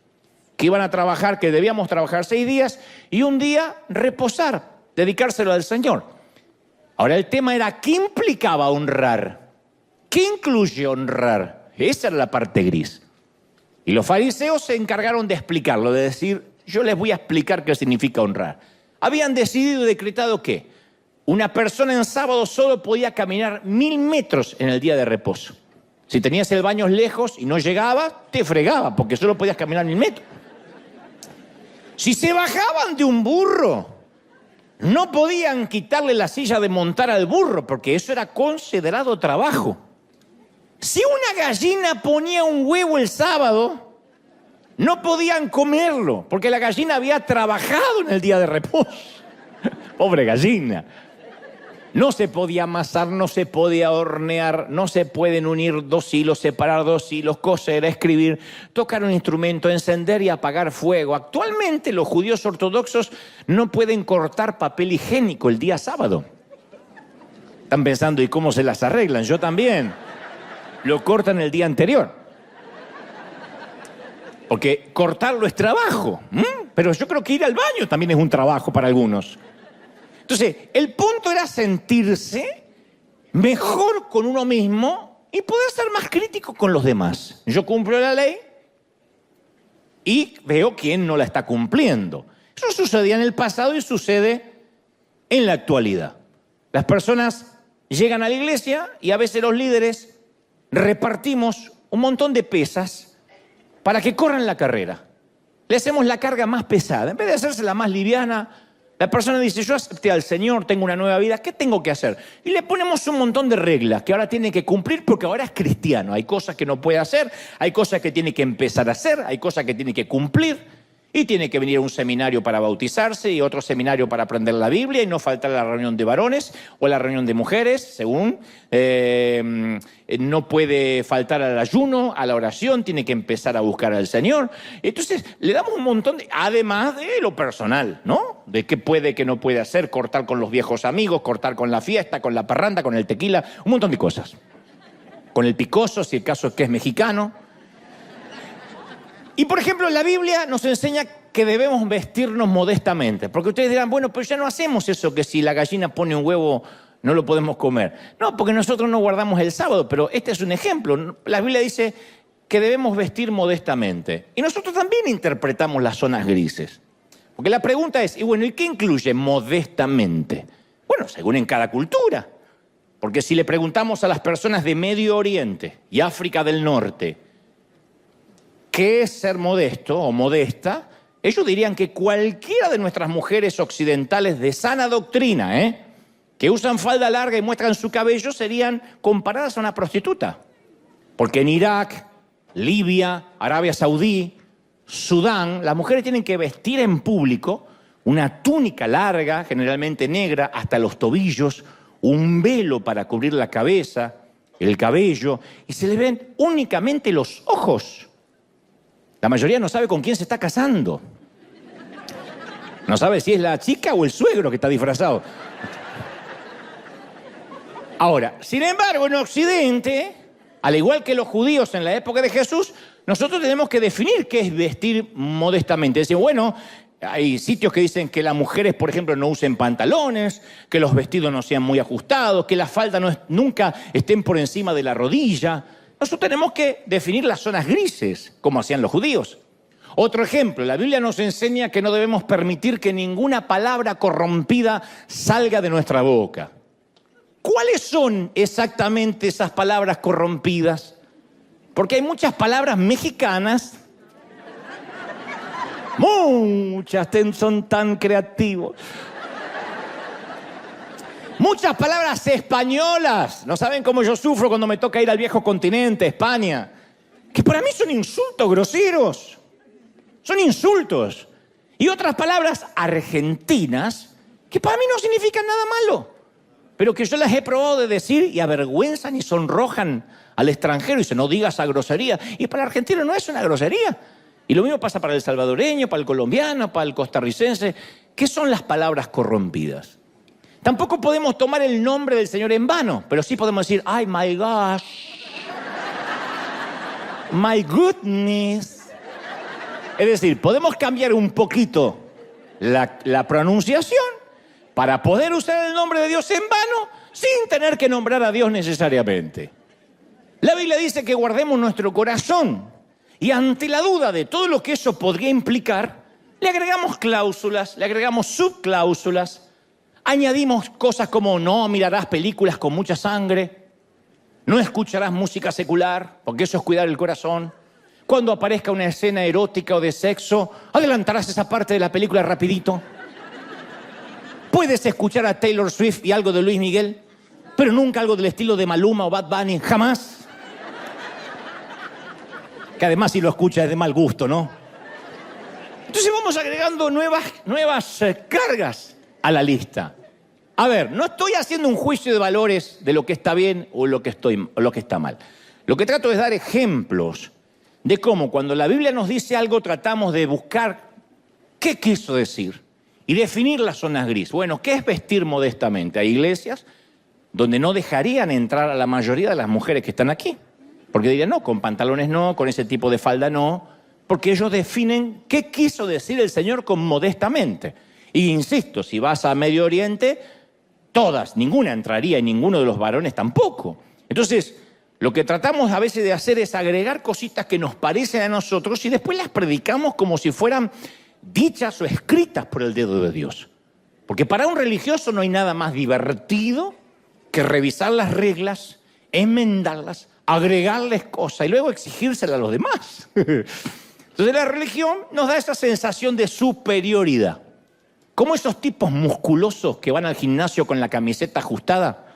Que iban a trabajar, que debíamos trabajar 6 días y un día reposar, dedicárselo al Señor. Ahora el tema era, ¿qué implicaba honrar? ¿Qué incluye honrar? Esa era la parte gris. Y los fariseos se encargaron de explicarlo, de decir, yo les voy a explicar qué significa honrar. Habían decidido y decretado que una persona en sábado solo podía caminar 1000 metros en el día de reposo. Si tenías el baño lejos y no llegabas, te fregaba, porque solo podías caminar 1000 metros. Si se bajaban de un burro, no podían quitarle la silla de montar al burro, porque eso era considerado trabajo. Si una gallina ponía un huevo el sábado, no podían comerlo, porque la gallina había trabajado en el día de reposo. Pobre gallina. No se podía amasar, no se podía hornear, no se pueden unir dos hilos, separar dos hilos, coser, escribir, tocar un instrumento, encender y apagar fuego. Actualmente los judíos ortodoxos no pueden cortar papel higiénico el día sábado. Están pensando, ¿y cómo se las arreglan? Yo también. Lo cortan el día anterior. Porque cortarlo es trabajo. Pero yo creo que ir al baño también es un trabajo para algunos. Entonces, el punto era sentirse mejor con uno mismo y poder ser más crítico con los demás. Yo cumplo la ley y veo quién no la está cumpliendo. Eso sucedía en el pasado y sucede en la actualidad. Las personas llegan a la iglesia y a veces los líderes repartimos un montón de pesas para que corran la carrera. Le hacemos la carga más pesada. En vez de hacérsela más liviana, la persona dice, yo acepté al Señor, tengo una nueva vida, ¿qué tengo que hacer? Y le ponemos un montón de reglas que ahora tiene que cumplir porque ahora es cristiano. Hay cosas que no puede hacer, hay cosas que tiene que empezar a hacer, hay cosas que tiene que cumplir. Y tiene que venir a un seminario para bautizarse y otro seminario para aprender la Biblia y no faltar a la reunión de varones o a la reunión de mujeres, según. No puede faltar al ayuno, a la oración, tiene que empezar a buscar al Señor. Entonces, le damos un montón de... Además de lo personal, ¿no? De qué puede, qué no puede hacer, cortar con los viejos amigos, cortar con la fiesta, con la parranda, con el tequila, un montón de cosas. Con el picoso, si el caso es que es mexicano. Y, por ejemplo, la Biblia nos enseña que debemos vestirnos modestamente. Porque ustedes dirán, bueno, pero ya no hacemos eso que si la gallina pone un huevo no lo podemos comer. No, porque nosotros no guardamos el sábado, pero este es un ejemplo. La Biblia dice que debemos vestir modestamente. Y nosotros también interpretamos las zonas grises. Porque la pregunta es, y bueno, ¿y qué incluye modestamente? Bueno, según en cada cultura. Porque si le preguntamos a las personas de Medio Oriente y África del Norte, ¿qué es ser modesto o modesta? Ellos dirían que cualquiera de nuestras mujeres occidentales de sana doctrina, que usan falda larga y muestran su cabello, serían comparadas a una prostituta. Porque en Irak, Libia, Arabia Saudí, Sudán, las mujeres tienen que vestir en público una túnica larga, generalmente negra, hasta los tobillos, un velo para cubrir la cabeza, el cabello, y se les ven únicamente los ojos. La mayoría no sabe con quién se está casando. No sabe si es la chica o el suegro que está disfrazado. Ahora, sin embargo, en Occidente, al igual que los judíos en la época de Jesús, nosotros tenemos que definir qué es vestir modestamente. Es decir, bueno, hay sitios que dicen que las mujeres, por ejemplo, no usen pantalones, que los vestidos no sean muy ajustados, que las faldas nunca estén por encima de la rodilla. Nosotros tenemos que definir las zonas grises, como hacían los judíos. Otro ejemplo, la Biblia nos enseña que no debemos permitir que ninguna palabra corrompida salga de nuestra boca. ¿Cuáles son exactamente esas palabras corrompidas? Porque hay muchas palabras mexicanas, muchas son tan creativos. Muchas palabras españolas. No saben cómo yo sufro cuando me toca ir al viejo continente, España. Que para mí son insultos groseros. Son insultos. Y otras palabras argentinas que para mí no significan nada malo. Pero que yo las he probado de decir y avergüenzan y sonrojan al extranjero. Y dice, no digas esa grosería. Y para el argentino no es una grosería. Y lo mismo pasa para el salvadoreño, para el colombiano, para el costarricense. ¿Qué son las palabras corrompidas? Tampoco podemos tomar el nombre del Señor en vano, pero sí podemos decir, ay, my gosh, my goodness. Es decir, podemos cambiar un poquito la pronunciación para poder usar el nombre de Dios en vano sin tener que nombrar a Dios necesariamente. La Biblia dice que guardemos nuestro corazón y ante la duda de todo lo que eso podría implicar, le agregamos cláusulas, le agregamos subcláusulas. Añadimos cosas como no mirarás películas con mucha sangre, no escucharás música secular, porque eso es cuidar el corazón. Cuando aparezca una escena erótica o de sexo, adelantarás esa parte de la película rapidito. Puedes escuchar a Taylor Swift y algo de Luis Miguel, pero nunca algo del estilo de Maluma o Bad Bunny, jamás. Que además si lo escuchas es de mal gusto, ¿no? Entonces vamos agregando nuevas cargas a la lista. A ver, no estoy haciendo un juicio de valores de lo que está bien o lo que está mal. Lo que trato es dar ejemplos de cómo cuando la Biblia nos dice algo tratamos de buscar qué quiso decir y definir las zonas gris. Bueno, ¿qué es vestir modestamente? Hay iglesias donde no dejarían entrar a la mayoría de las mujeres que están aquí. Porque dirían, no, con pantalones no, con ese tipo de falda no. Porque ellos definen qué quiso decir el Señor con modestamente. Y insisto, si vas a Medio Oriente, todas, ninguna entraría y ninguno de los varones tampoco. Entonces, lo que tratamos a veces de hacer es agregar cositas que nos parecen a nosotros y después las predicamos como si fueran dichas o escritas por el dedo de Dios. Porque para un religioso no hay nada más divertido que revisar las reglas, enmendarlas, agregarles cosas y luego exigírselas a los demás. Entonces la religión nos da esa sensación de superioridad. Como esos tipos musculosos que van al gimnasio con la camiseta ajustada.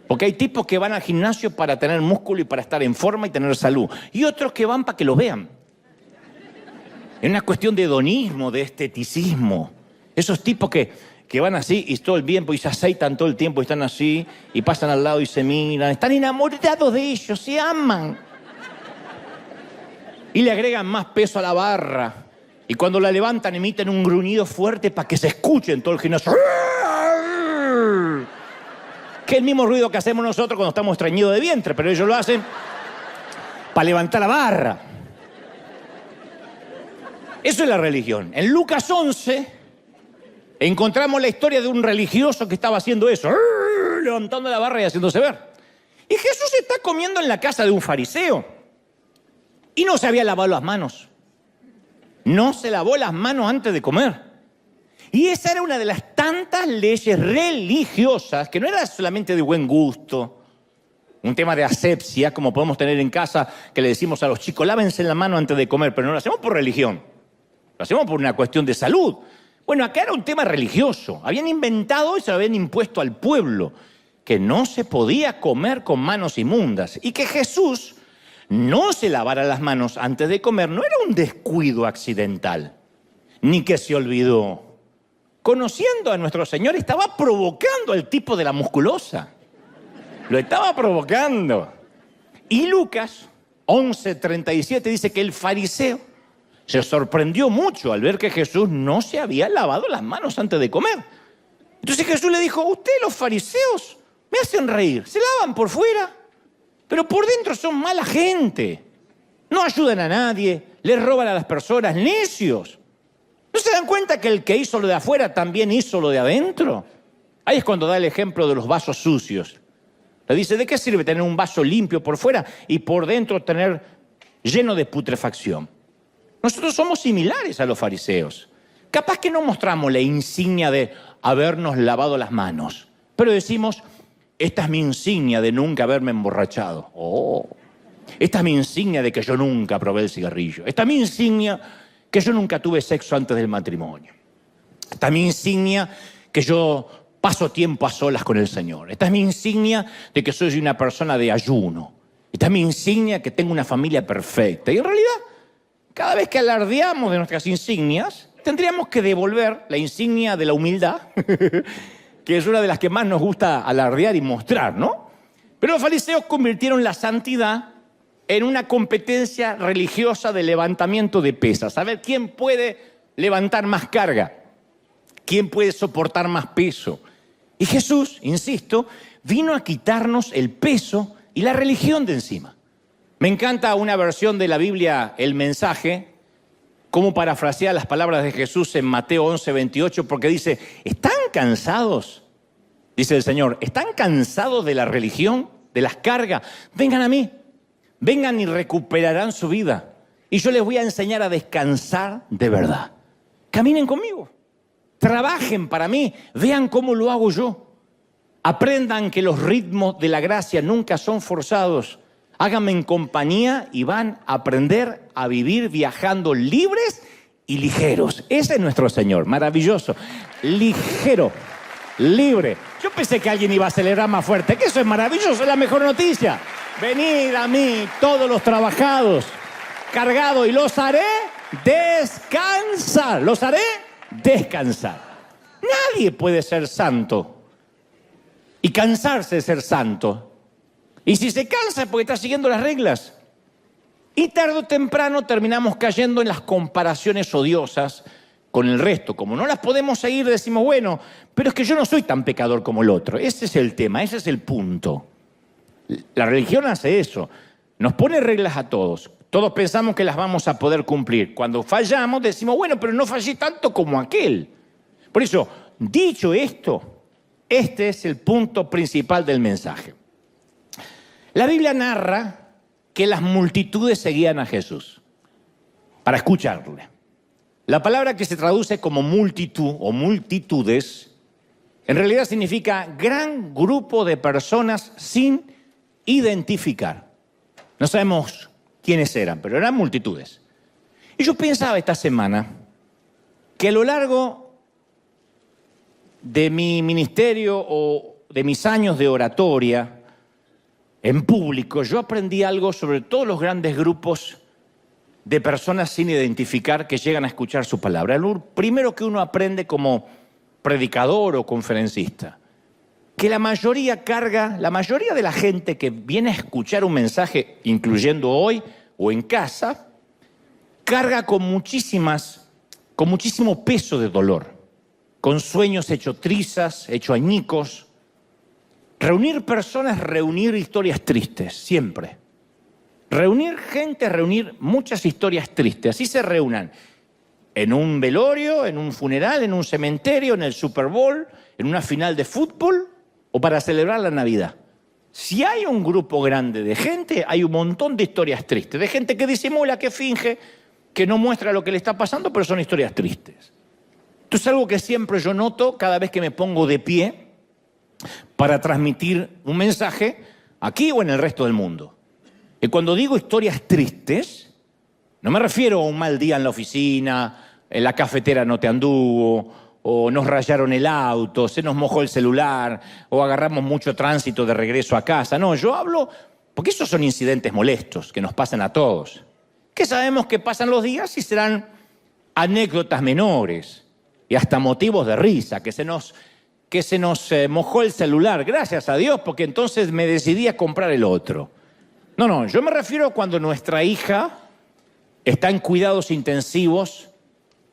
Porque hay tipos que van al gimnasio para tener músculo y para estar en forma y tener salud. Y otros que van para que los vean. Es una cuestión de hedonismo, de esteticismo. Esos tipos que van así y todo el tiempo y se aceitan todo el tiempo y están así y pasan al lado y se miran. Están enamorados de ellos, se aman. Y le agregan más peso a la barra. Y cuando la levantan emiten un gruñido fuerte para que se escuche en todo el gimnasio. Que es el mismo ruido que hacemos nosotros cuando estamos estreñidos de vientre, pero ellos lo hacen para levantar la barra. Eso es la religión. En Lucas 11 encontramos la historia de un religioso que estaba haciendo eso, levantando la barra y haciéndose ver. Y Jesús está comiendo en la casa de un fariseo y no se había lavado las manos. No se lavó las manos antes de comer. Y esa era una de las tantas leyes religiosas que no era solamente de buen gusto, un tema de asepsia, como podemos tener en casa, que le decimos a los chicos, lávense la mano antes de comer, pero no lo hacemos por religión, lo hacemos por una cuestión de salud. Bueno, acá era un tema religioso. Habían inventado y se lo habían impuesto al pueblo, que no se podía comer con manos inmundas y que Jesús no se lavara las manos antes de comer no era un descuido accidental, ni que se olvidó. Conociendo a nuestro Señor, estaba provocando al tipo de la musculosa. Lo estaba provocando. Y Lucas 11:37 dice que el fariseo se sorprendió mucho al ver que Jesús no se había lavado las manos antes de comer. Entonces Jesús le dijo, ustedes los fariseos me hacen reír, se lavan por fuera, pero por dentro son mala gente. No ayudan a nadie, les roban a las personas, necios. ¿No se dan cuenta que el que hizo lo de afuera también hizo lo de adentro? Ahí es cuando da el ejemplo de los vasos sucios. Le dice, ¿de qué sirve tener un vaso limpio por fuera y por dentro tener lleno de putrefacción? Nosotros somos similares a los fariseos. Capaz que no mostramos la insignia de habernos lavado las manos, pero decimos, esta es mi insignia de nunca haberme emborrachado. Oh, esta es mi insignia de que yo nunca probé el cigarrillo. Esta es mi insignia que yo nunca tuve sexo antes del matrimonio. Esta es mi insignia que yo paso tiempo a solas con el Señor. Esta es mi insignia de que soy una persona de ayuno. Esta es mi insignia que tengo una familia perfecta. Y en realidad, cada vez que alardeamos de nuestras insignias, tendríamos que devolver la insignia de la humildad, que es una de las que más nos gusta alardear y mostrar, ¿no? Pero los fariseos convirtieron la santidad en una competencia religiosa de levantamiento de pesas. A ver, ¿quién puede levantar más carga? ¿Quién puede soportar más peso? Y Jesús, insisto, vino a quitarnos el peso y la religión de encima. Me encanta una versión de la Biblia, El Mensaje, cómo parafrasea las palabras de Jesús en Mateo 11:28, porque dice, ¿están cansados? Dice el Señor, ¿están cansados de la religión, de las cargas? Vengan a mí, vengan y recuperarán su vida. Y yo les voy a enseñar a descansar de verdad. Caminen conmigo, trabajen para mí, vean cómo lo hago yo. Aprendan que los ritmos de la gracia nunca son forzados. Háganme en compañía y van a aprender a vivir viajando libres y ligeros. Ese es nuestro Señor, maravilloso. Ligero, libre. Yo pensé que alguien iba a celebrar más fuerte, que eso es maravilloso, es la mejor noticia. Venid a mí, todos los trabajados, cargados, y los haré descansar. Los haré descansar. Nadie puede ser santo y cansarse de ser santo. Y si se cansa es porque está siguiendo las reglas. Y tarde o temprano terminamos cayendo en las comparaciones odiosas con el resto. Como no las podemos seguir, decimos, bueno, pero es que yo no soy tan pecador como el otro. Ese es el tema, ese es el punto. La religión hace eso. Nos pone reglas a todos. Todos pensamos que las vamos a poder cumplir. Cuando fallamos decimos, bueno, pero no fallé tanto como aquel. Por eso, dicho esto, este es el punto principal del mensaje. La Biblia narra que las multitudes seguían a Jesús para escucharle. La palabra que se traduce como multitud o multitudes, en realidad significa gran grupo de personas sin identificar. No sabemos quiénes eran, pero eran multitudes. Y yo pensaba esta semana que a lo largo de mi ministerio o de mis años de oratoria en público, yo aprendí algo sobre todos los grandes grupos de personas sin identificar que llegan a escuchar su palabra. Lo primero que uno aprende como predicador o conferencista, que la mayoría de la gente que viene a escuchar un mensaje, incluyendo hoy o en casa, carga con muchísimo peso de dolor, con sueños hechos trizas, hechos añicos. Reunir personas, reunir historias tristes, siempre. Reunir gente, reunir muchas historias tristes. Así se reúnan en un velorio, en un funeral, en un cementerio, en el Super Bowl, en una final de fútbol o para celebrar la Navidad. Si hay un grupo grande de gente, hay un montón de historias tristes, de gente que disimula, que finge, que no muestra lo que le está pasando, pero son historias tristes. Esto es algo que siempre yo noto cada vez que me pongo de pie para transmitir un mensaje aquí o en el resto del mundo. Y cuando digo historias tristes, no me refiero a un mal día en la oficina, en la cafetera no te anduvo, o nos rayaron el auto, se nos mojó el celular, o agarramos mucho tránsito de regreso a casa. No, yo hablo, porque esos son incidentes molestos que nos pasan a todos, que sabemos que pasan los días y serán anécdotas menores y hasta motivos de risa, que se nos mojó el celular, gracias a Dios, porque entonces me decidí a comprar el otro. No, yo me refiero a cuando nuestra hija está en cuidados intensivos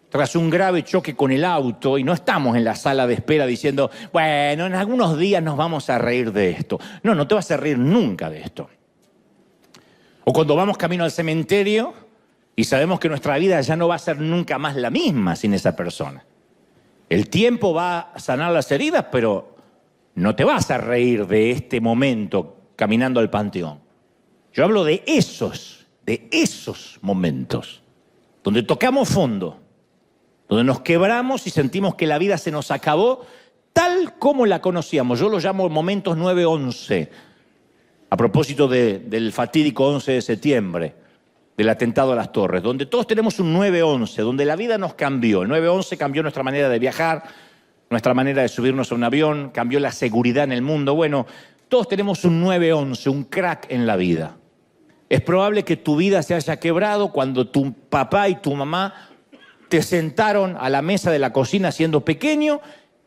tras un grave choque con el auto y no estamos en la sala de espera diciendo, bueno, en algunos días nos vamos a reír de esto. No te vas a reír nunca de esto. O cuando vamos camino al cementerio y sabemos que nuestra vida ya no va a ser nunca más la misma sin esa persona. El tiempo va a sanar las heridas, pero no te vas a reír de este momento caminando al panteón. Yo hablo de esos momentos, donde tocamos fondo, donde nos quebramos y sentimos que la vida se nos acabó tal como la conocíamos. Yo lo llamo momentos 9/11, a propósito del fatídico 11 de septiembre, del atentado a las Torres, donde todos tenemos un 9/11, donde la vida nos cambió. El 9/11 cambió nuestra manera de viajar, nuestra manera de subirnos a un avión, cambió la seguridad en el mundo. Bueno, todos tenemos un 9/11, un crack en la vida. Es probable que tu vida se haya quebrado cuando tu papá y tu mamá te sentaron a la mesa de la cocina siendo pequeño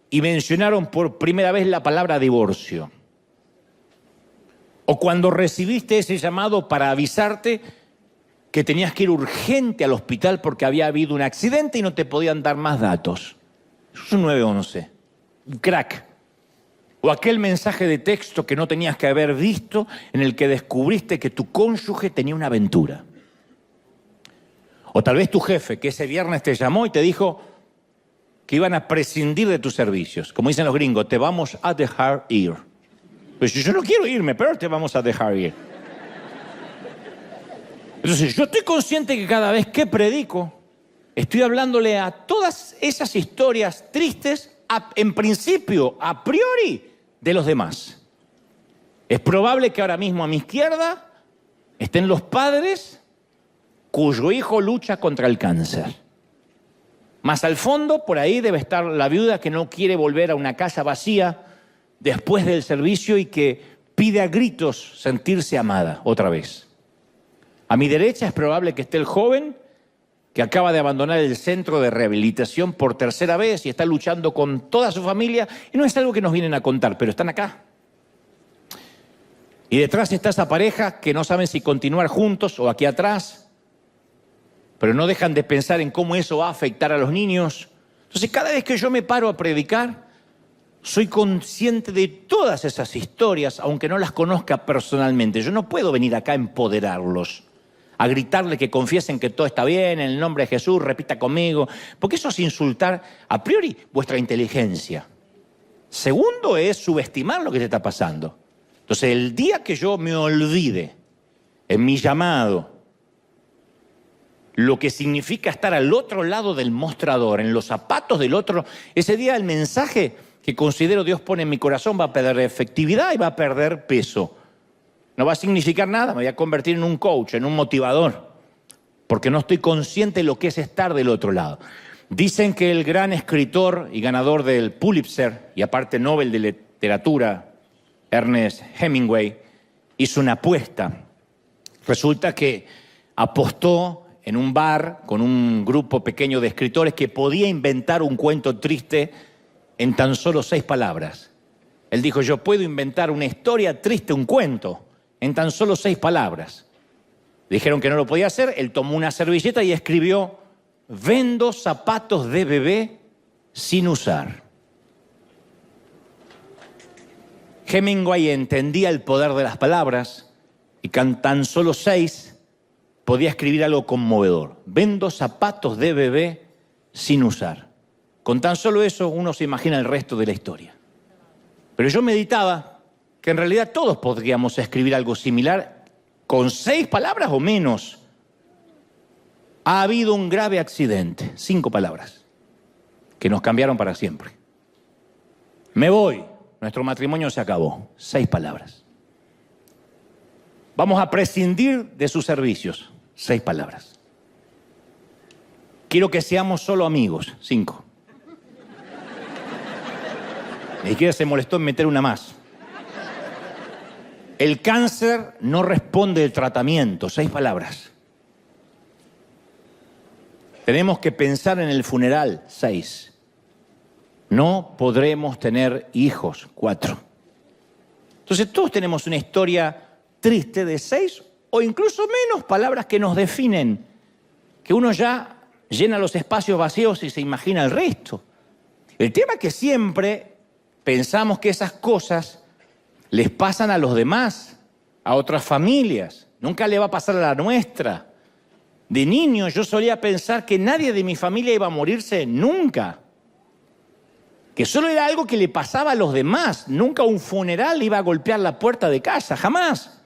y mencionaron por primera vez la palabra divorcio. O cuando recibiste ese llamado para avisarte que tenías que ir urgente al hospital porque había habido un accidente y no te podían dar más datos. Eso es un 9/11, un crack. O aquel mensaje de texto que no tenías que haber visto en el que descubriste que tu cónyuge tenía una aventura. O tal vez tu jefe que ese viernes te llamó y te dijo que iban a prescindir de tus servicios. Como dicen los gringos, te vamos a dejar ir. Pues yo no quiero irme, pero te vamos a dejar ir. Entonces yo estoy consciente que cada vez que predico, estoy hablándole a todas esas historias tristes, en principio, a priori, de los demás. Es probable que ahora mismo a mi izquierda estén los padres cuyo hijo lucha contra el cáncer. Más al fondo, por ahí debe estar la viuda que no quiere volver a una casa vacía después del servicio y que pide a gritos sentirse amada otra vez. A mi derecha es probable que esté el joven que acaba de abandonar el centro de rehabilitación por tercera vez y está luchando con toda su familia. Y no es algo que nos vienen a contar, pero están acá. Y detrás está esa pareja que no saben si continuar juntos o aquí atrás, pero no dejan de pensar en cómo eso va a afectar a los niños. Entonces, cada vez que yo me paro a predicar, soy consciente de todas esas historias, aunque no las conozca personalmente. Yo no puedo venir acá a empoderarlos, a gritarle que confiesen que todo está bien, en el nombre de Jesús, repita conmigo, porque eso es insultar a priori vuestra inteligencia. Segundo es subestimar lo que te está pasando. Entonces, el día que yo me olvide en mi llamado lo que significa estar al otro lado del mostrador, en los zapatos del otro, ese día el mensaje que considero Dios pone en mi corazón va a perder efectividad y va a perder peso. No va a significar nada, me voy a convertir en un coach, en un motivador, porque no estoy consciente de lo que es estar del otro lado. Dicen que el gran escritor y ganador del Pulitzer, y aparte Nobel de Literatura, Ernest Hemingway, hizo una apuesta. Resulta que apostó en un bar con un grupo pequeño de escritores que podía inventar un cuento triste en tan solo 6 palabras. Él dijo, yo puedo inventar una historia triste, un cuento, en tan solo 6 palabras. Dijeron que no lo podía hacer, él tomó una servilleta y escribió, vendo zapatos de bebé sin usar. Hemingway entendía el poder de las palabras y con tan solo 6 podía escribir algo conmovedor. Vendo zapatos de bebé sin usar. Con tan solo eso uno se imagina el resto de la historia. Pero yo meditaba que en realidad todos podríamos escribir algo similar con 6 palabras o menos. Ha habido un grave accidente, 5 palabras, que nos cambiaron para siempre. Me voy, nuestro matrimonio se acabó, 6 palabras. Vamos a prescindir de sus servicios, 6 palabras. Quiero que seamos solo amigos, 5. Ni siquiera se molestó en meter una más. El cáncer no responde del tratamiento, 6 palabras. Tenemos que pensar en el funeral, 6. No podremos tener hijos, 4. Entonces todos tenemos una historia triste de 6 o incluso menos palabras que nos definen, que uno ya llena los espacios vacíos y se imagina el resto. El tema es que siempre pensamos que esas cosas les pasan a los demás, a otras familias. Nunca le va a pasar a la nuestra. De niño yo solía pensar que nadie de mi familia iba a morirse nunca. Que solo era algo que le pasaba a los demás. Nunca un funeral iba a golpear la puerta de casa, jamás.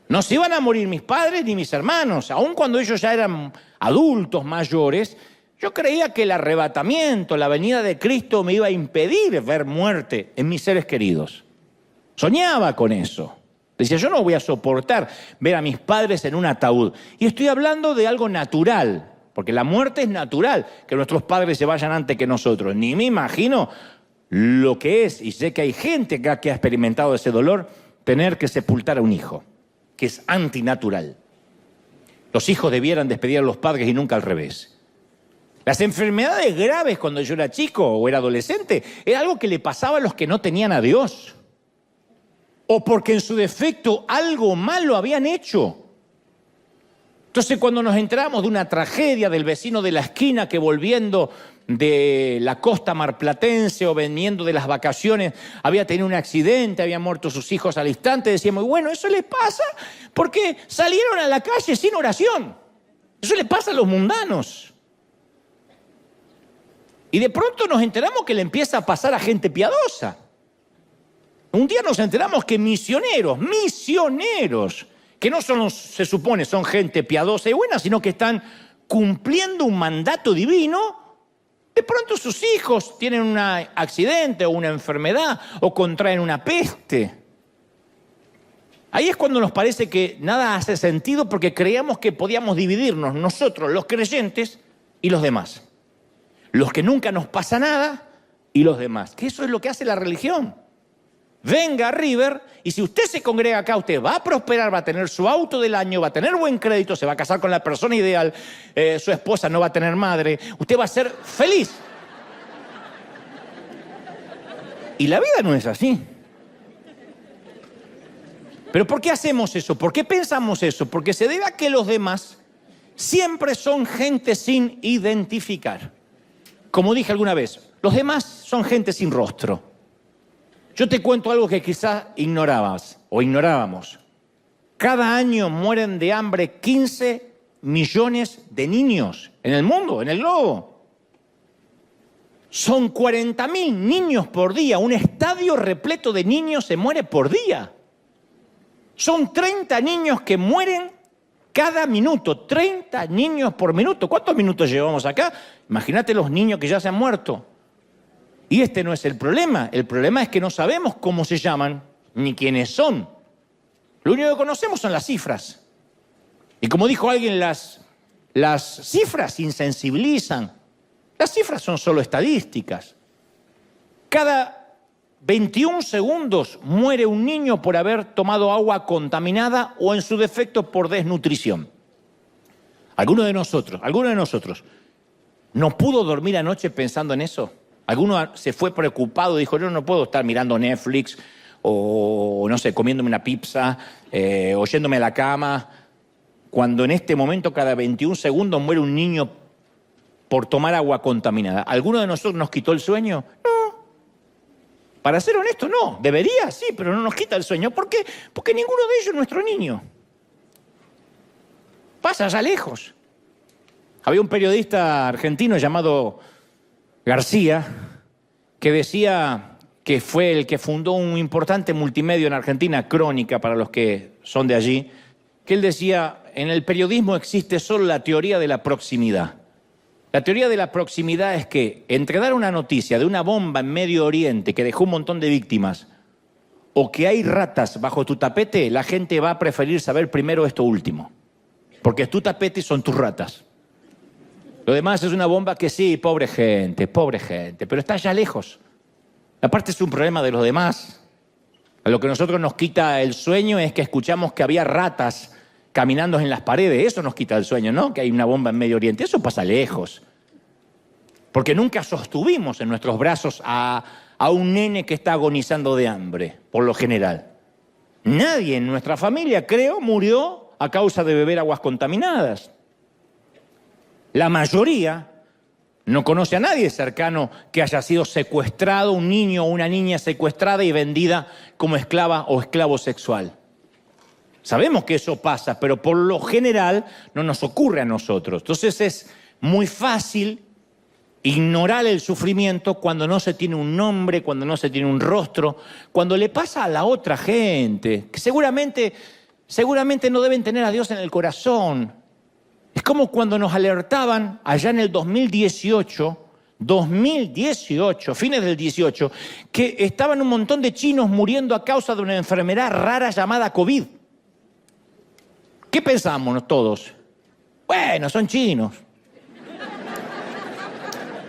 No se iban a morir mis padres ni mis hermanos. Aun cuando ellos ya eran adultos mayores, yo creía que el arrebatamiento, la venida de Cristo me iba a impedir ver muerte en mis seres queridos. Soñaba con eso. Decía, yo no voy a soportar ver a mis padres en un ataúd. Y estoy hablando de algo natural, porque la muerte es natural, que nuestros padres se vayan antes que nosotros. Ni me imagino lo que es, y sé que hay gente acá que ha experimentado ese dolor, tener que sepultar a un hijo, que es antinatural. Los hijos debieran despedir a los padres y nunca al revés. Las enfermedades graves cuando yo era chico o era adolescente, era algo que le pasaba a los que no tenían a Dios. O porque en su defecto algo malo habían hecho. Entonces cuando nos enteramos de una tragedia del vecino de la esquina que volviendo de la costa marplatense o veniendo de las vacaciones había tenido un accidente, habían muerto sus hijos al instante, decíamos, bueno, eso le pasa porque salieron a la calle sin oración. Eso le pasa a los mundanos. Y de pronto nos enteramos que le empieza a pasar a gente piadosa. Un día nos enteramos que misioneros, que no son, se supone, son gente piadosa y buena, sino que están cumpliendo un mandato divino, de pronto sus hijos tienen un accidente o una enfermedad o contraen una peste. Ahí es cuando nos parece que nada hace sentido porque creíamos que podíamos dividirnos nosotros, los creyentes, y los demás. Los que nunca nos pasa nada y los demás. Que eso es lo que hace la religión. Venga a River y si usted se congrega acá, usted va a prosperar, va a tener su auto del año, va a tener buen crédito, se va a casar con la persona ideal, su esposa no va a tener madre, usted va a ser feliz. Y la vida no es así. ¿Pero por qué hacemos eso? ¿Por qué pensamos eso? Porque se debe a que los demás siempre son gente sin identificar. Como dije alguna vez, los demás son gente sin rostro. Yo te cuento algo que quizás ignorabas o ignorábamos. Cada año mueren de hambre 15 millones de niños en el mundo, en el globo. Son 40.000 niños por día. Un estadio repleto de niños se muere por día. Son 30 niños que mueren cada minuto. 30 niños por minuto. ¿Cuántos minutos llevamos acá? Imagínate los niños que ya se han muerto. Y este no es el problema. El problema es que no sabemos cómo se llaman ni quiénes son. Lo único que conocemos son las cifras. Y como dijo alguien, las cifras insensibilizan. Las cifras son solo estadísticas. Cada 21 segundos muere un niño por haber tomado agua contaminada o en su defecto por desnutrición. ¿Alguno de nosotros no pudo dormir anoche pensando en eso? ¿Alguno se fue preocupado y dijo, yo no puedo estar mirando Netflix o, no sé, comiéndome una pizza o yéndome a la cama, cuando en este momento cada 21 segundos muere un niño por tomar agua contaminada? ¿Alguno de nosotros nos quitó el sueño? No. Para ser honesto, no. Debería, sí, pero no nos quita el sueño. ¿Por qué? Porque ninguno de ellos es nuestro niño. Pasa allá lejos. Había un periodista argentino llamado García que decía que fue el que fundó un importante multimedio en Argentina, Crónica, para los que son de allí, que él decía, en el periodismo existe solo la teoría de la proximidad. La teoría de la proximidad es que entre dar una noticia de una bomba en Medio Oriente que dejó un montón de víctimas o que hay ratas bajo tu tapete, la gente va a preferir saber primero esto último. Porque es tu tapete y son tus ratas. Lo demás es una bomba que sí, pobre gente, pero está allá lejos. Aparte es un problema de los demás. A lo que a nosotros nos quita el sueño es que escuchamos que había ratas caminando en las paredes. Eso nos quita el sueño, ¿no? Que hay una bomba en Medio Oriente. Eso pasa lejos. Porque nunca sostuvimos en nuestros brazos a un nene que está agonizando de hambre, por lo general. Nadie en nuestra familia, creo, murió a causa de beber aguas contaminadas. La mayoría no conoce a nadie cercano que haya sido secuestrado, un niño o una niña secuestrada y vendida como esclava o esclavo sexual. Sabemos que eso pasa, pero por lo general no nos ocurre a nosotros. Entonces es muy fácil ignorar el sufrimiento cuando no se tiene un nombre, cuando no se tiene un rostro, cuando le pasa a la otra gente, que seguramente no deben tener a Dios en el corazón. Es como cuando nos alertaban allá en el 2018, fines del 18, que estaban un montón de chinos muriendo a causa de una enfermedad rara llamada COVID. ¿Qué pensamos todos? Bueno, son chinos.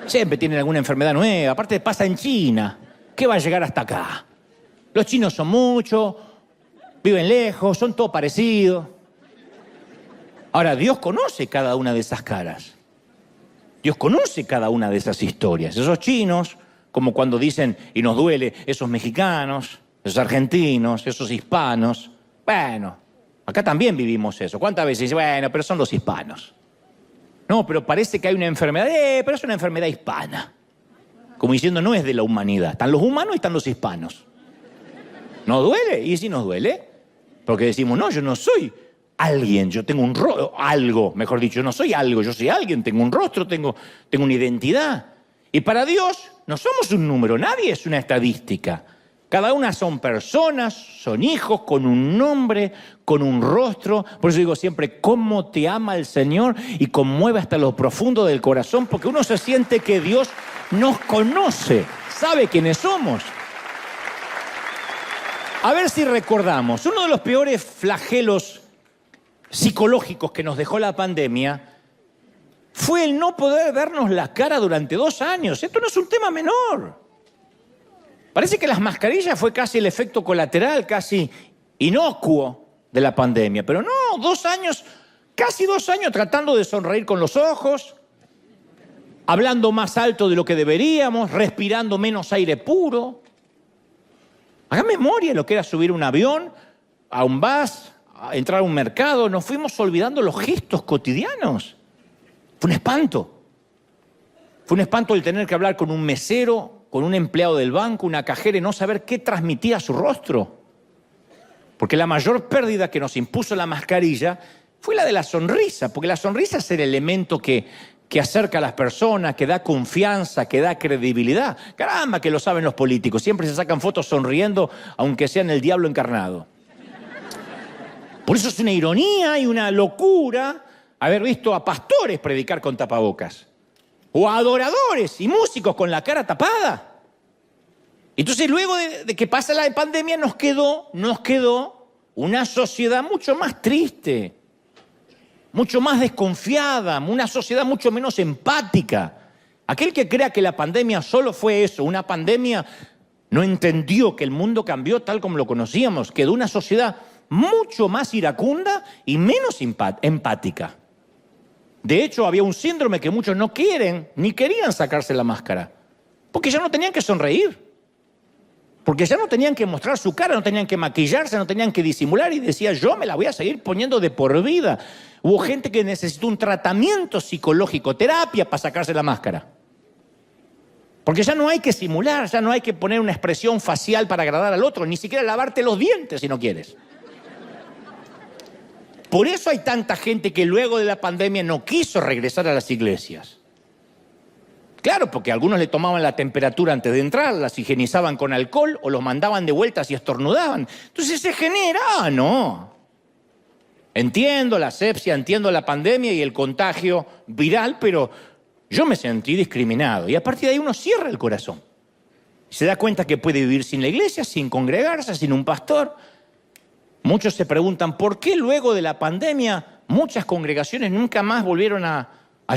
Siempre tienen alguna enfermedad nueva. Aparte pasa en China. ¿Qué va a llegar hasta acá? Los chinos son muchos, viven lejos, son todos parecidos. Ahora, Dios conoce cada una de esas caras. Dios conoce cada una de esas historias. Esos chinos, como cuando dicen, y nos duele, esos mexicanos, esos argentinos, esos hispanos. Bueno, acá también vivimos eso. ¿Cuántas veces dicen, bueno, pero son los hispanos? No, pero parece que hay una enfermedad, pero es una enfermedad hispana. Como diciendo, no es de la humanidad. Están los humanos y están los hispanos. ¿No duele? ¿Y si nos duele? Porque decimos, no, yo no soy alguien, yo tengo un rostro, algo, mejor dicho, yo no soy algo, yo soy alguien, tengo un rostro, tengo una identidad. Y para Dios no somos un número, nadie es una estadística. Cada una son personas, son hijos con un nombre, con un rostro. Por eso digo siempre, cómo te ama el Señor y conmueve hasta lo profundo del corazón, porque uno se siente que Dios nos conoce, sabe quiénes somos. A ver si recordamos, uno de los peores flagelos psicológicos que nos dejó la pandemia fue el no poder vernos la cara durante 2 años. Esto no es un tema menor. Parece que las mascarillas fue casi el efecto colateral, casi inocuo de la pandemia. Pero no, 2 años, casi 2 años tratando de sonreír con los ojos, hablando más alto de lo que deberíamos, respirando menos aire puro. Haga memoria de lo que era subir un avión a un bus, a entrar a un mercado, nos fuimos olvidando los gestos cotidianos. Fue un espanto. Fue un espanto el tener que hablar con un mesero, con un empleado del banco, una cajera y no saber qué transmitía su rostro. Porque la mayor pérdida que nos impuso la mascarilla fue la de la sonrisa, porque la sonrisa es el elemento que acerca a las personas, que da confianza, que da credibilidad. Caramba, que lo saben los políticos. Siempre se sacan fotos sonriendo, aunque sean el diablo encarnado. Por eso es una ironía y una locura haber visto a pastores predicar con tapabocas. O a adoradores y músicos con la cara tapada. Entonces, luego de que pasa la pandemia, nos quedó una sociedad mucho más triste, mucho más desconfiada, una sociedad mucho menos empática. Aquel que crea que la pandemia solo fue eso, una pandemia, no entendió que el mundo cambió tal como lo conocíamos. Quedó una sociedad mucho más iracunda y menos empática. De hecho, había un síndrome que muchos no quieren ni querían sacarse la máscara, porque ya no tenían que sonreír, porque ya no tenían que mostrar su cara, no tenían que maquillarse, no tenían que disimular, y decía, yo me la voy a seguir poniendo de por vida. Hubo gente que necesitó un tratamiento psicológico, terapia para sacarse la máscara. Porque ya no hay que simular, ya no hay que poner una expresión facial para agradar al otro, ni siquiera lavarte los dientes si no quieres. Por eso hay tanta gente que luego de la pandemia no quiso regresar a las iglesias. Claro, porque algunos le tomaban la temperatura antes de entrar, las higienizaban con alcohol o los mandaban de vuelta si estornudaban. Entonces se genera, no. Entiendo la asepsia, entiendo la pandemia y el contagio viral, pero yo me sentí discriminado. Y a partir de ahí uno cierra el corazón. Se da cuenta que puede vivir sin la iglesia, sin congregarse, sin un pastor. Muchos se preguntan, ¿por qué luego de la pandemia muchas congregaciones nunca más volvieron a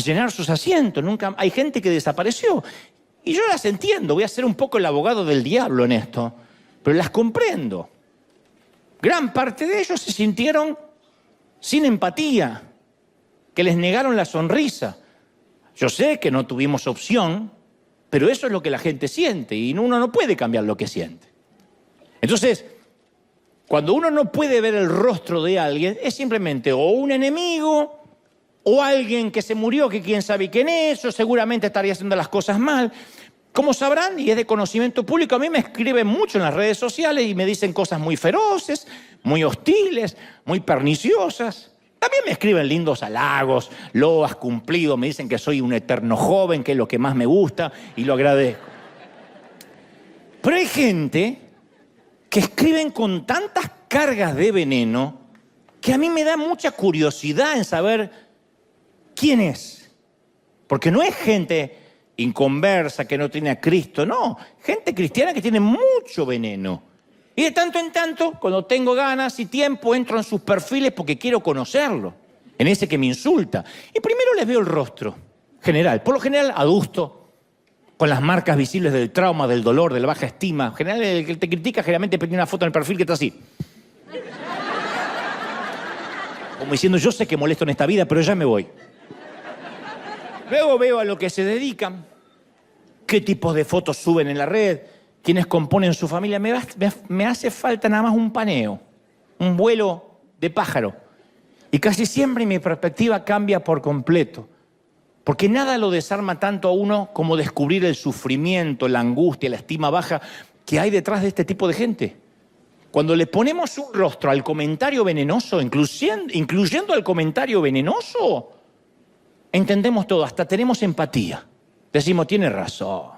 llenar sus asientos? Hay gente que desapareció. Y yo las entiendo, voy a ser un poco el abogado del diablo en esto, pero las comprendo. Gran parte de ellos se sintieron sin empatía, que les negaron la sonrisa. Yo sé que no tuvimos opción, pero eso es lo que la gente siente y uno no puede cambiar lo que siente. Entonces, cuando uno no puede ver el rostro de alguien, es simplemente o un enemigo o alguien que se murió, que quién sabe quién es, o seguramente estaría haciendo las cosas mal. Como sabrán, y es de conocimiento público, a mí me escriben mucho en las redes sociales y me dicen cosas muy feroces, muy hostiles, muy perniciosas. También me escriben lindos halagos, lo has cumplido, me dicen que soy un eterno joven, que es lo que más me gusta, y lo agradezco. Pero hay gente que escriben con tantas cargas de veneno que a mí me da mucha curiosidad en saber quién es. Porque no es gente inconversa que no tiene a Cristo, no. Gente cristiana que tiene mucho veneno. Y de tanto en tanto, cuando tengo ganas y tiempo, entro en sus perfiles porque quiero conocerlo. En ese que me insulta. Y primero les veo el rostro general. Por lo general, adusto, con las marcas visibles del trauma, del dolor, de la baja estima. En general, el que te critica generalmente pone una foto en el perfil que está así. Como diciendo, yo sé que molesto en esta vida, pero ya me voy. Luego veo a lo que se dedican, qué tipos de fotos suben en la red, quiénes componen su familia. Me hace falta nada más un paneo, un vuelo de pájaro. Y casi siempre mi perspectiva cambia por completo. Porque nada lo desarma tanto a uno como descubrir el sufrimiento, la angustia, la estima baja que hay detrás de este tipo de gente. Cuando le ponemos un rostro al comentario venenoso, incluyendo al comentario venenoso, entendemos todo, hasta tenemos empatía. Decimos, tiene razón.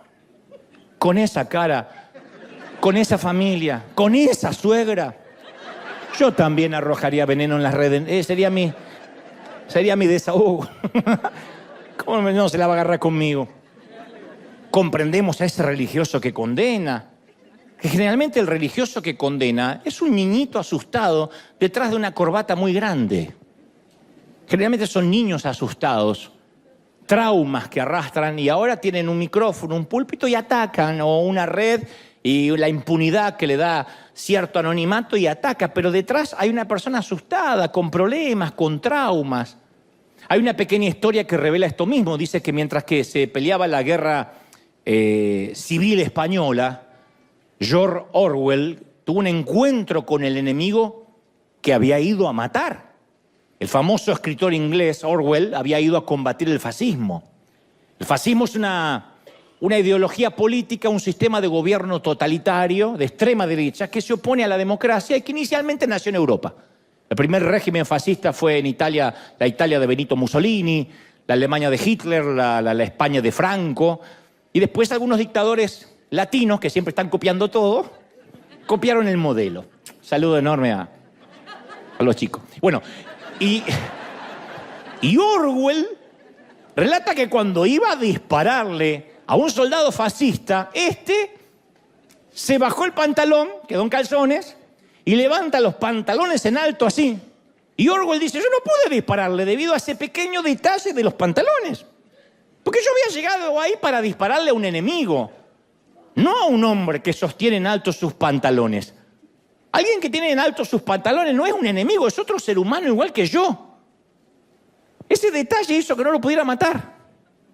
Con esa cara, con esa familia, con esa suegra, yo también arrojaría veneno en las redes. Sería mi desahogo. ¿Cómo no se la va a agarrar conmigo? Comprendemos a ese religioso que condena. Que generalmente el religioso que condena es un niñito asustado detrás de una corbata muy grande. Generalmente son niños asustados, traumas que arrastran y ahora tienen un micrófono, un púlpito y atacan, o una red y la impunidad que le da cierto anonimato y ataca, pero detrás hay una persona asustada, con problemas, con traumas. Hay una pequeña historia que revela esto mismo. Dice que mientras que se peleaba la guerra civil española, George Orwell tuvo un encuentro con el enemigo que había ido a matar. El famoso escritor inglés Orwell había ido a combatir el fascismo. El fascismo es una ideología política, un sistema de gobierno totalitario de extrema derecha que se opone a la democracia y que inicialmente nació en Europa. El primer régimen fascista fue en Italia, la Italia de Benito Mussolini, la Alemania de Hitler, la España de Franco, y después algunos dictadores latinos, que siempre están copiando todo, copiaron el modelo. Saludo enorme a los chicos. Bueno, y Orwell relata que cuando iba a dispararle a un soldado fascista, se bajó el pantalón, quedó en calzones, y levanta los pantalones en alto así. Y Orwell dice, yo no pude dispararle debido a ese pequeño detalle de los pantalones. Porque yo había llegado ahí para dispararle a un enemigo, no a un hombre que sostiene en alto sus pantalones. Alguien que tiene en alto sus pantalones no es un enemigo, es otro ser humano igual que yo. Ese detalle hizo que no lo pudiera matar.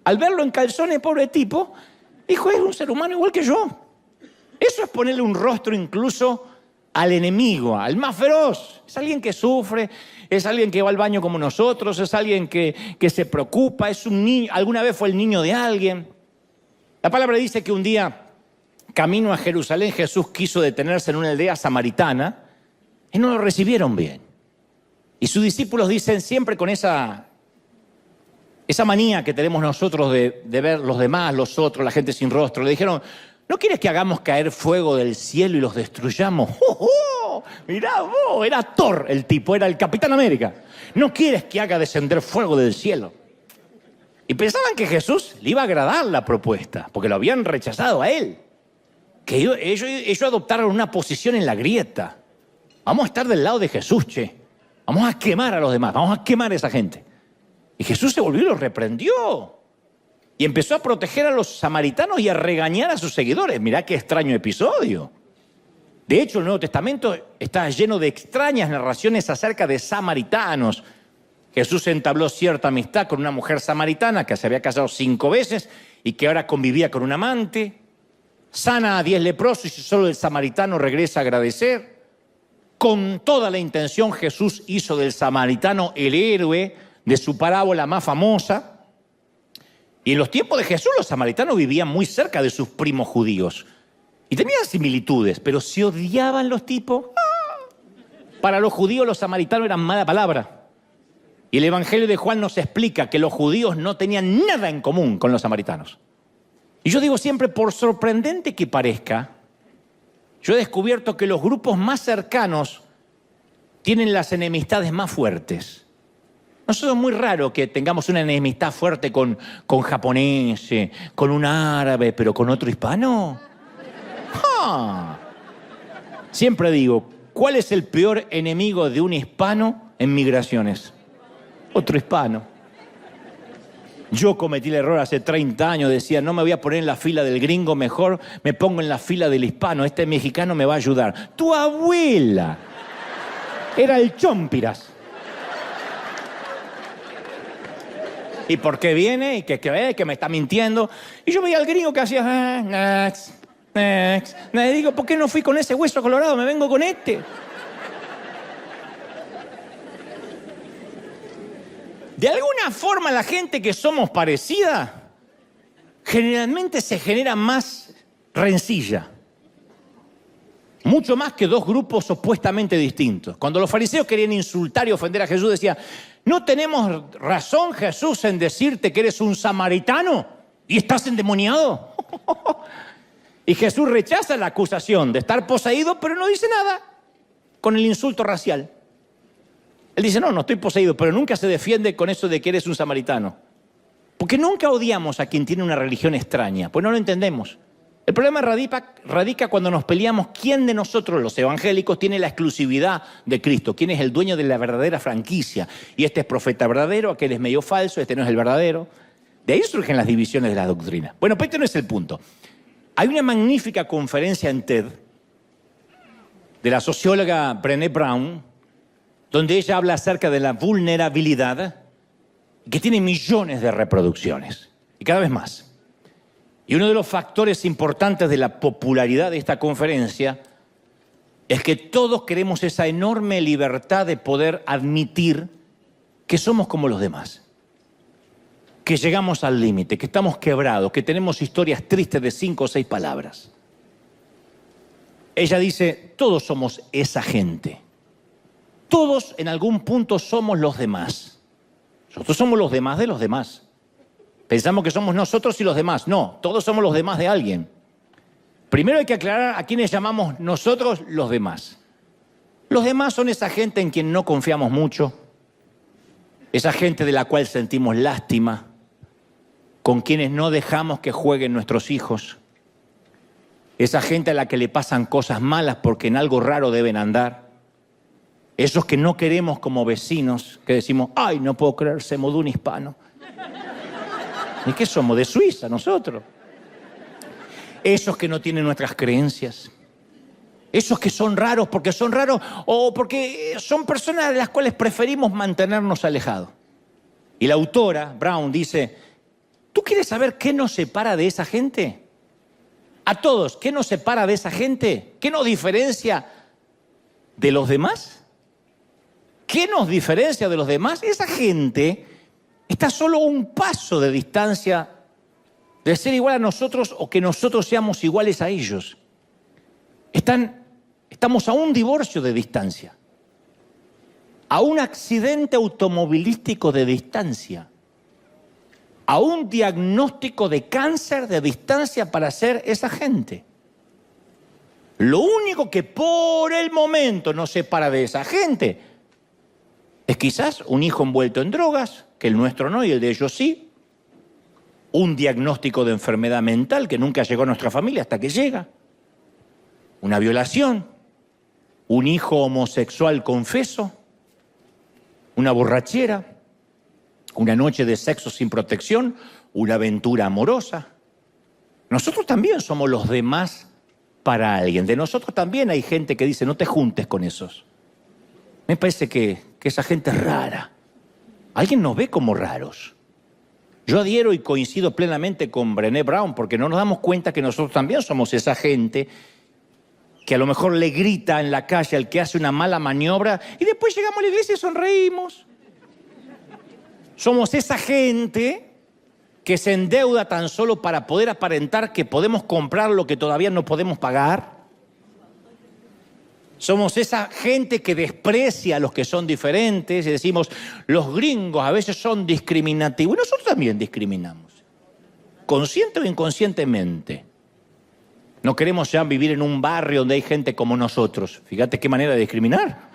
Al verlo en calzones, pobre tipo, dijo, es un ser humano igual que yo. Eso es ponerle un rostro incluso al enemigo, al más feroz. Es alguien que sufre, es alguien que va al baño como nosotros, es alguien que se preocupa, es un niño, alguna vez fue el niño de alguien. La palabra dice que un día, camino a Jerusalén, Jesús quiso detenerse en una aldea samaritana y no lo recibieron bien. Y sus discípulos dicen siempre con esa manía que tenemos nosotros de ver los demás, los otros, la gente sin rostro, le dijeron, ¿no quieres que hagamos caer fuego del cielo y los destruyamos? ¡Oh, oh! Mirá vos, era Thor el tipo, era el Capitán América. ¿No quieres que haga descender fuego del cielo? Y pensaban que Jesús le iba a agradar la propuesta, porque lo habían rechazado a él. Que ellos adoptaron una posición en la grieta. Vamos a estar del lado de Jesús, che. Vamos a quemar a los demás, vamos a quemar a esa gente. Y Jesús se volvió y los reprendió. Y empezó a proteger a los samaritanos y a regañar a sus seguidores. Mirá qué extraño episodio. De hecho, el Nuevo Testamento está lleno de extrañas narraciones acerca de samaritanos. Jesús entabló cierta amistad con una mujer samaritana que se había casado 5 veces y que ahora convivía con un amante. Sana a 10 leprosos y solo el samaritano regresa a agradecer. Con toda la intención, Jesús hizo del samaritano el héroe de su parábola más famosa. Y en los tiempos de Jesús los samaritanos vivían muy cerca de sus primos judíos. Y tenían similitudes, pero se odiaban los tipos. Para los judíos los samaritanos eran mala palabra. Y el Evangelio de Juan nos explica que los judíos no tenían nada en común con los samaritanos. Y yo digo siempre, por sorprendente que parezca, yo he descubierto que los grupos más cercanos tienen las enemistades más fuertes. Nosotros es muy raro que tengamos una enemistad fuerte con japoneses, con un árabe, pero con otro hispano. Siempre digo, ¿cuál es el peor enemigo de un hispano en migraciones? Otro hispano. Yo cometí el error hace 30 años, decía, no me voy a poner en la fila del gringo, mejor me pongo en la fila del hispano, este mexicano me va a ayudar. Tu abuela era el Chompiras. ¿Y por qué viene? ¿Y que me está mintiendo? Y yo veía al gringo que hacía, next. Le digo, ¿por qué no fui con ese hueso colorado? Me vengo con este. De alguna forma la gente que somos parecida, generalmente se genera más rencilla. Mucho más que dos grupos opuestamente distintos. Cuando los fariseos querían insultar y ofender a Jesús, decía, ¿no tenemos razón, Jesús, en decirte que eres un samaritano y estás endemoniado? Y Jesús rechaza la acusación de estar poseído, pero no dice nada con el insulto racial. Él dice, no estoy poseído, pero nunca se defiende con eso de que eres un samaritano. Porque nunca odiamos a quien tiene una religión extraña, pues no lo entendemos. El problema radica cuando nos peleamos quién de nosotros, los evangélicos, tiene la exclusividad de Cristo, quién es el dueño de la verdadera franquicia. Y este es profeta verdadero, aquel es medio falso, este no es el verdadero. De ahí surgen las divisiones de la doctrina. Bueno, pero este no es el punto. Hay una magnífica conferencia en TED de la socióloga Brené Brown, donde ella habla acerca de la vulnerabilidad, que tiene millones de reproducciones, y cada vez más. Y uno de los factores importantes de la popularidad de esta conferencia es que todos queremos esa enorme libertad de poder admitir que somos como los demás, que llegamos al límite, que estamos quebrados, que tenemos historias tristes de 5 o 6 palabras. Ella dice, todos somos esa gente. Todos en algún punto somos los demás. Nosotros somos los demás de los demás. Pensamos que somos nosotros y los demás. No, todos somos los demás de alguien. Primero hay que aclarar a quiénes llamamos nosotros los demás. Los demás son esa gente en quien no confiamos mucho, esa gente de la cual sentimos lástima, con quienes no dejamos que jueguen nuestros hijos, esa gente a la que le pasan cosas malas porque en algo raro deben andar, esos que no queremos como vecinos, que decimos, ay, no puedo creer, se mudó un hispano. ¿Y qué somos? ¿De Suiza nosotros? Esos que no tienen nuestras creencias, esos que son raros porque son raros o porque son personas de las cuales preferimos mantenernos alejados. Y la autora, Brown, dice, ¿tú quieres saber qué nos separa de esa gente? A todos, ¿qué nos separa de esa gente? ¿Qué nos diferencia de los demás? ¿Qué nos diferencia de los demás? Esa gente está solo a un paso de distancia de ser igual a nosotros o que nosotros seamos iguales a ellos. Estamos a un divorcio de distancia, a un accidente automovilístico de distancia, a un diagnóstico de cáncer de distancia para ser esa gente. Lo único que por el momento nos separa de esa gente es quizás un hijo envuelto en drogas, que el nuestro no y el de ellos sí, un diagnóstico de enfermedad mental que nunca llegó a nuestra familia hasta que llega, una violación, un hijo homosexual confeso, una borrachera, una noche de sexo sin protección, una aventura amorosa. Nosotros también somos los demás para alguien. De nosotros también hay gente que dice, no te juntes con esos. Me parece que esa gente es rara. Alguien nos ve como raros. Yo adhiero y coincido plenamente con Brené Brown porque no nos damos cuenta que nosotros también somos esa gente que a lo mejor le grita en la calle al que hace una mala maniobra y después llegamos a la iglesia y sonreímos. Somos esa gente que se endeuda tan solo para poder aparentar que podemos comprar lo que todavía no podemos pagar. Somos esa gente que desprecia a los que son diferentes y decimos, los gringos a veces son discriminativos. Y nosotros también discriminamos, consciente o inconscientemente. No queremos ya vivir en un barrio donde hay gente como nosotros. Fíjate qué manera de discriminar.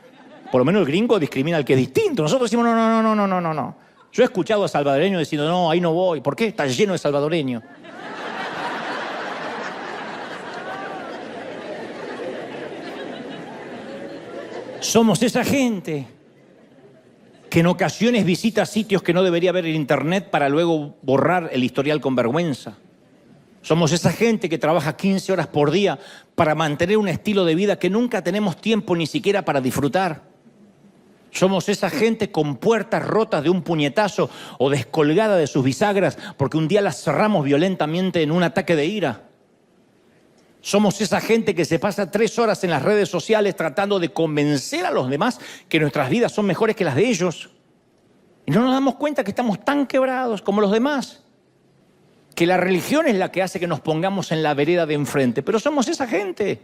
Por lo menos el gringo discrimina al que es distinto. Nosotros decimos, no. Yo he escuchado a salvadoreños diciendo, no, ahí no voy. ¿Por qué? Está lleno de salvadoreños. Somos esa gente que en ocasiones visita sitios que no debería ver en internet para luego borrar el historial con vergüenza. Somos esa gente que trabaja 15 horas por día para mantener un estilo de vida que nunca tenemos tiempo ni siquiera para disfrutar. Somos esa gente con puertas rotas de un puñetazo o descolgada de sus bisagras porque un día las cerramos violentamente en un ataque de ira. Somos esa gente que se pasa 3 horas en las redes sociales tratando de convencer a los demás que nuestras vidas son mejores que las de ellos. Y no nos damos cuenta que estamos tan quebrados como los demás, que la religión es la que hace que nos pongamos en la vereda de enfrente. Pero somos esa gente.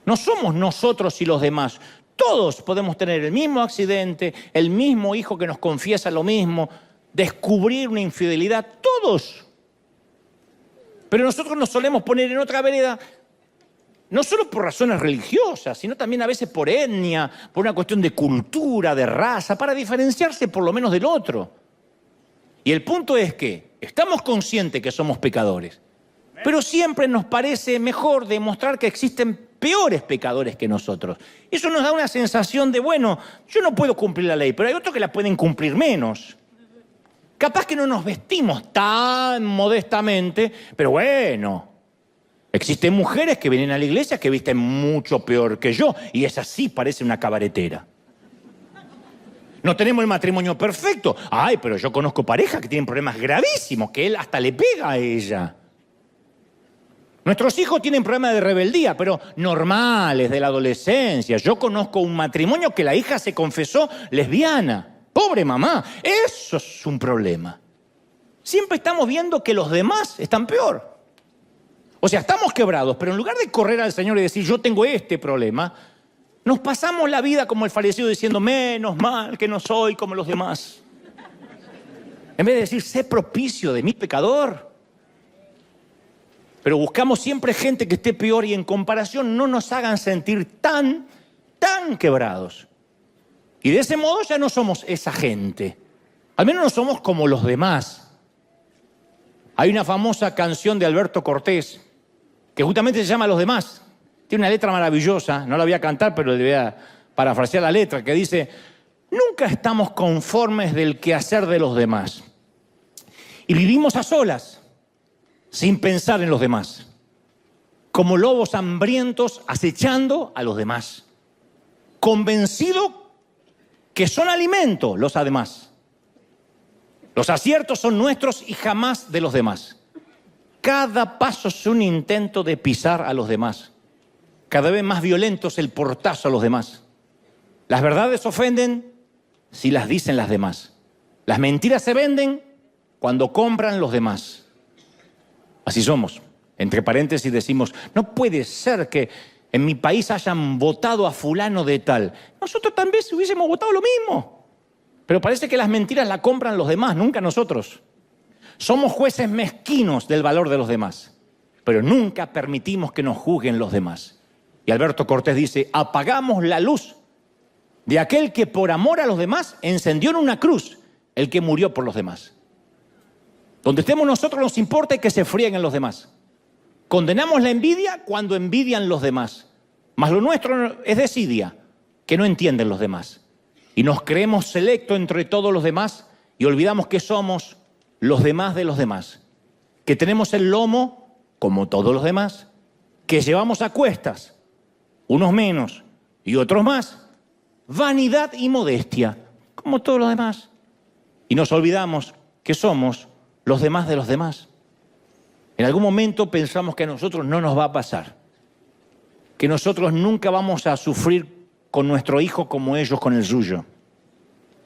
No somos nosotros y los demás. Todos podemos tener el mismo accidente, el mismo hijo que nos confiesa lo mismo, descubrir una infidelidad, todos. Pero nosotros nos solemos poner en otra vereda, no solo por razones religiosas, sino también a veces por etnia, por una cuestión de cultura, de raza, para diferenciarse por lo menos del otro. Y el punto es que estamos conscientes que somos pecadores, pero siempre nos parece mejor demostrar que existen peores pecadores que nosotros. Eso nos da una sensación de, bueno, yo no puedo cumplir la ley, pero hay otros que la pueden cumplir menos. Capaz que no nos vestimos tan modestamente, pero bueno, existen mujeres que vienen a la iglesia que visten mucho peor que yo, y esa sí parece una cabaretera. No tenemos el matrimonio perfecto. Ay, pero yo conozco parejas que tienen problemas gravísimos, que él hasta le pega a ella. Nuestros hijos tienen problemas de rebeldía, pero normales, de la adolescencia. Yo conozco un matrimonio que la hija se confesó lesbiana. Pobre mamá, eso es un problema. Siempre estamos viendo que los demás están peor. O sea, estamos quebrados, pero en lugar de correr al Señor y decir, yo tengo este problema, nos pasamos la vida como el fariseo diciendo, menos mal que no soy como los demás. En vez de decir, sé propicio de mi pecador. Pero buscamos siempre gente que esté peor y en comparación no nos hagan sentir tan quebrados. Y de ese modo ya no somos esa gente. Al menos no somos como los demás. Hay una famosa canción de Alberto Cortés que justamente se llama Los Demás. Tiene una letra maravillosa, no la voy a cantar, pero le voy a parafrasear la letra, que dice, nunca estamos conformes del quehacer de los demás. Y vivimos a solas, sin pensar en los demás, como lobos hambrientos acechando a los demás, convencido que son alimento los además. Los aciertos son nuestros y jamás de los demás. Cada paso es un intento de pisar a los demás. Cada vez más violento es el portazo a los demás. Las verdades ofenden si las dicen las demás. Las mentiras se venden cuando compran los demás. Así somos. Entre paréntesis decimos, no puede ser que en mi país hayan votado a fulano de tal. Nosotros también hubiésemos votado lo mismo. Pero parece que las mentiras las compran los demás, nunca nosotros. Somos jueces mezquinos del valor de los demás, pero nunca permitimos que nos juzguen los demás. Y Alberto Cortés dice, apagamos la luz de aquel que por amor a los demás encendió en una cruz el que murió por los demás. Donde estemos nosotros nos importa que se frieguen los demás. Condenamos la envidia cuando envidian los demás. Mas lo nuestro es desidia, que no entienden los demás. Y nos creemos selectos entre todos los demás y olvidamos que somos los demás de los demás. Que tenemos el lomo, como todos los demás, que llevamos a cuestas, unos menos y otros más, vanidad y modestia, como todos los demás. Y nos olvidamos que somos los demás de los demás. En algún momento pensamos que a nosotros no nos va a pasar, que nosotros nunca vamos a sufrir con nuestro hijo como ellos con el suyo.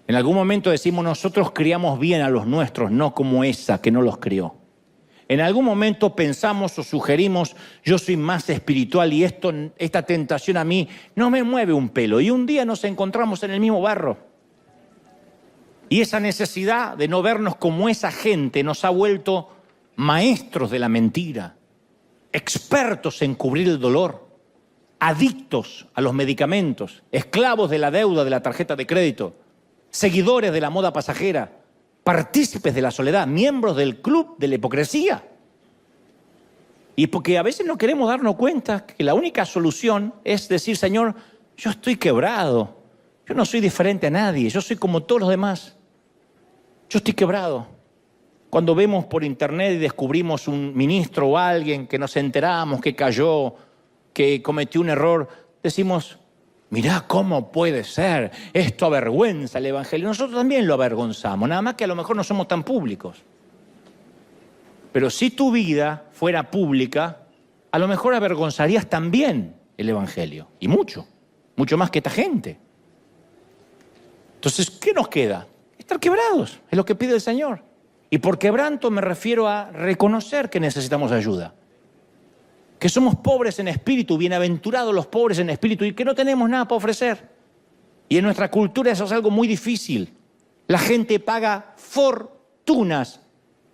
En algún momento decimos, nosotros criamos bien a los nuestros, no como esa que no los crió. En algún momento pensamos o sugerimos, yo soy más espiritual y esta tentación a mí no me mueve un pelo. Y un día nos encontramos en el mismo barro. Y esa necesidad de no vernos como esa gente nos ha vuelto maestros de la mentira, expertos en cubrir el dolor, adictos a los medicamentos, esclavos de la deuda de la tarjeta de crédito, seguidores de la moda pasajera, partícipes de la soledad, miembros del club de la hipocresía. Y porque a veces no queremos darnos cuenta que la única solución es decir, Señor, yo estoy quebrado, yo no soy diferente a nadie, yo soy como todos los demás, yo estoy quebrado. Cuando vemos por internet y descubrimos un ministro o alguien que nos enteramos que cayó, que cometió un error, decimos, mirá cómo puede ser, esto avergüenza el Evangelio. Nosotros también lo avergonzamos, nada más que a lo mejor no somos tan públicos. Pero si tu vida fuera pública, a lo mejor avergonzarías también el Evangelio. Y mucho más que esta gente. Entonces, ¿qué nos queda? Estar quebrados, es lo que pide el Señor. Y por quebranto me refiero a reconocer que necesitamos ayuda. Que somos pobres en espíritu, bienaventurados los pobres en espíritu y que no tenemos nada para ofrecer. Y en nuestra cultura eso es algo muy difícil. La gente paga fortunas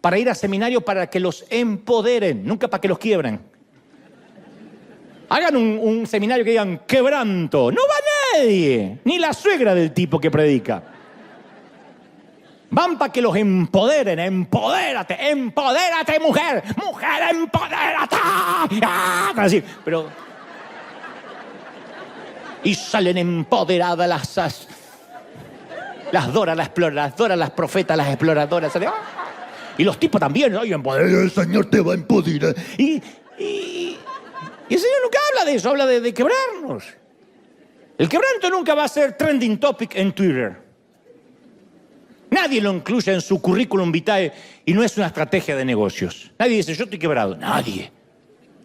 para ir a seminarios para que los empoderen, nunca para que los quiebren. Hagan un seminario que digan quebranto. No va nadie, ni la suegra del tipo que predica. Van para que los empoderen. Empodérate, empodérate, mujer. Mujer, empodérate. Así, pero... Y salen empoderadas las Dora, las profetas, las exploradoras. Y los tipos también. Ay, el Señor te va a empoderar. Y el Señor nunca habla de eso, habla de quebrarnos. El quebranto nunca va a ser trending topic en Twitter. Nadie lo incluye en su currículum vitae y no es una estrategia de negocios. Nadie dice, yo estoy quebrado. Nadie.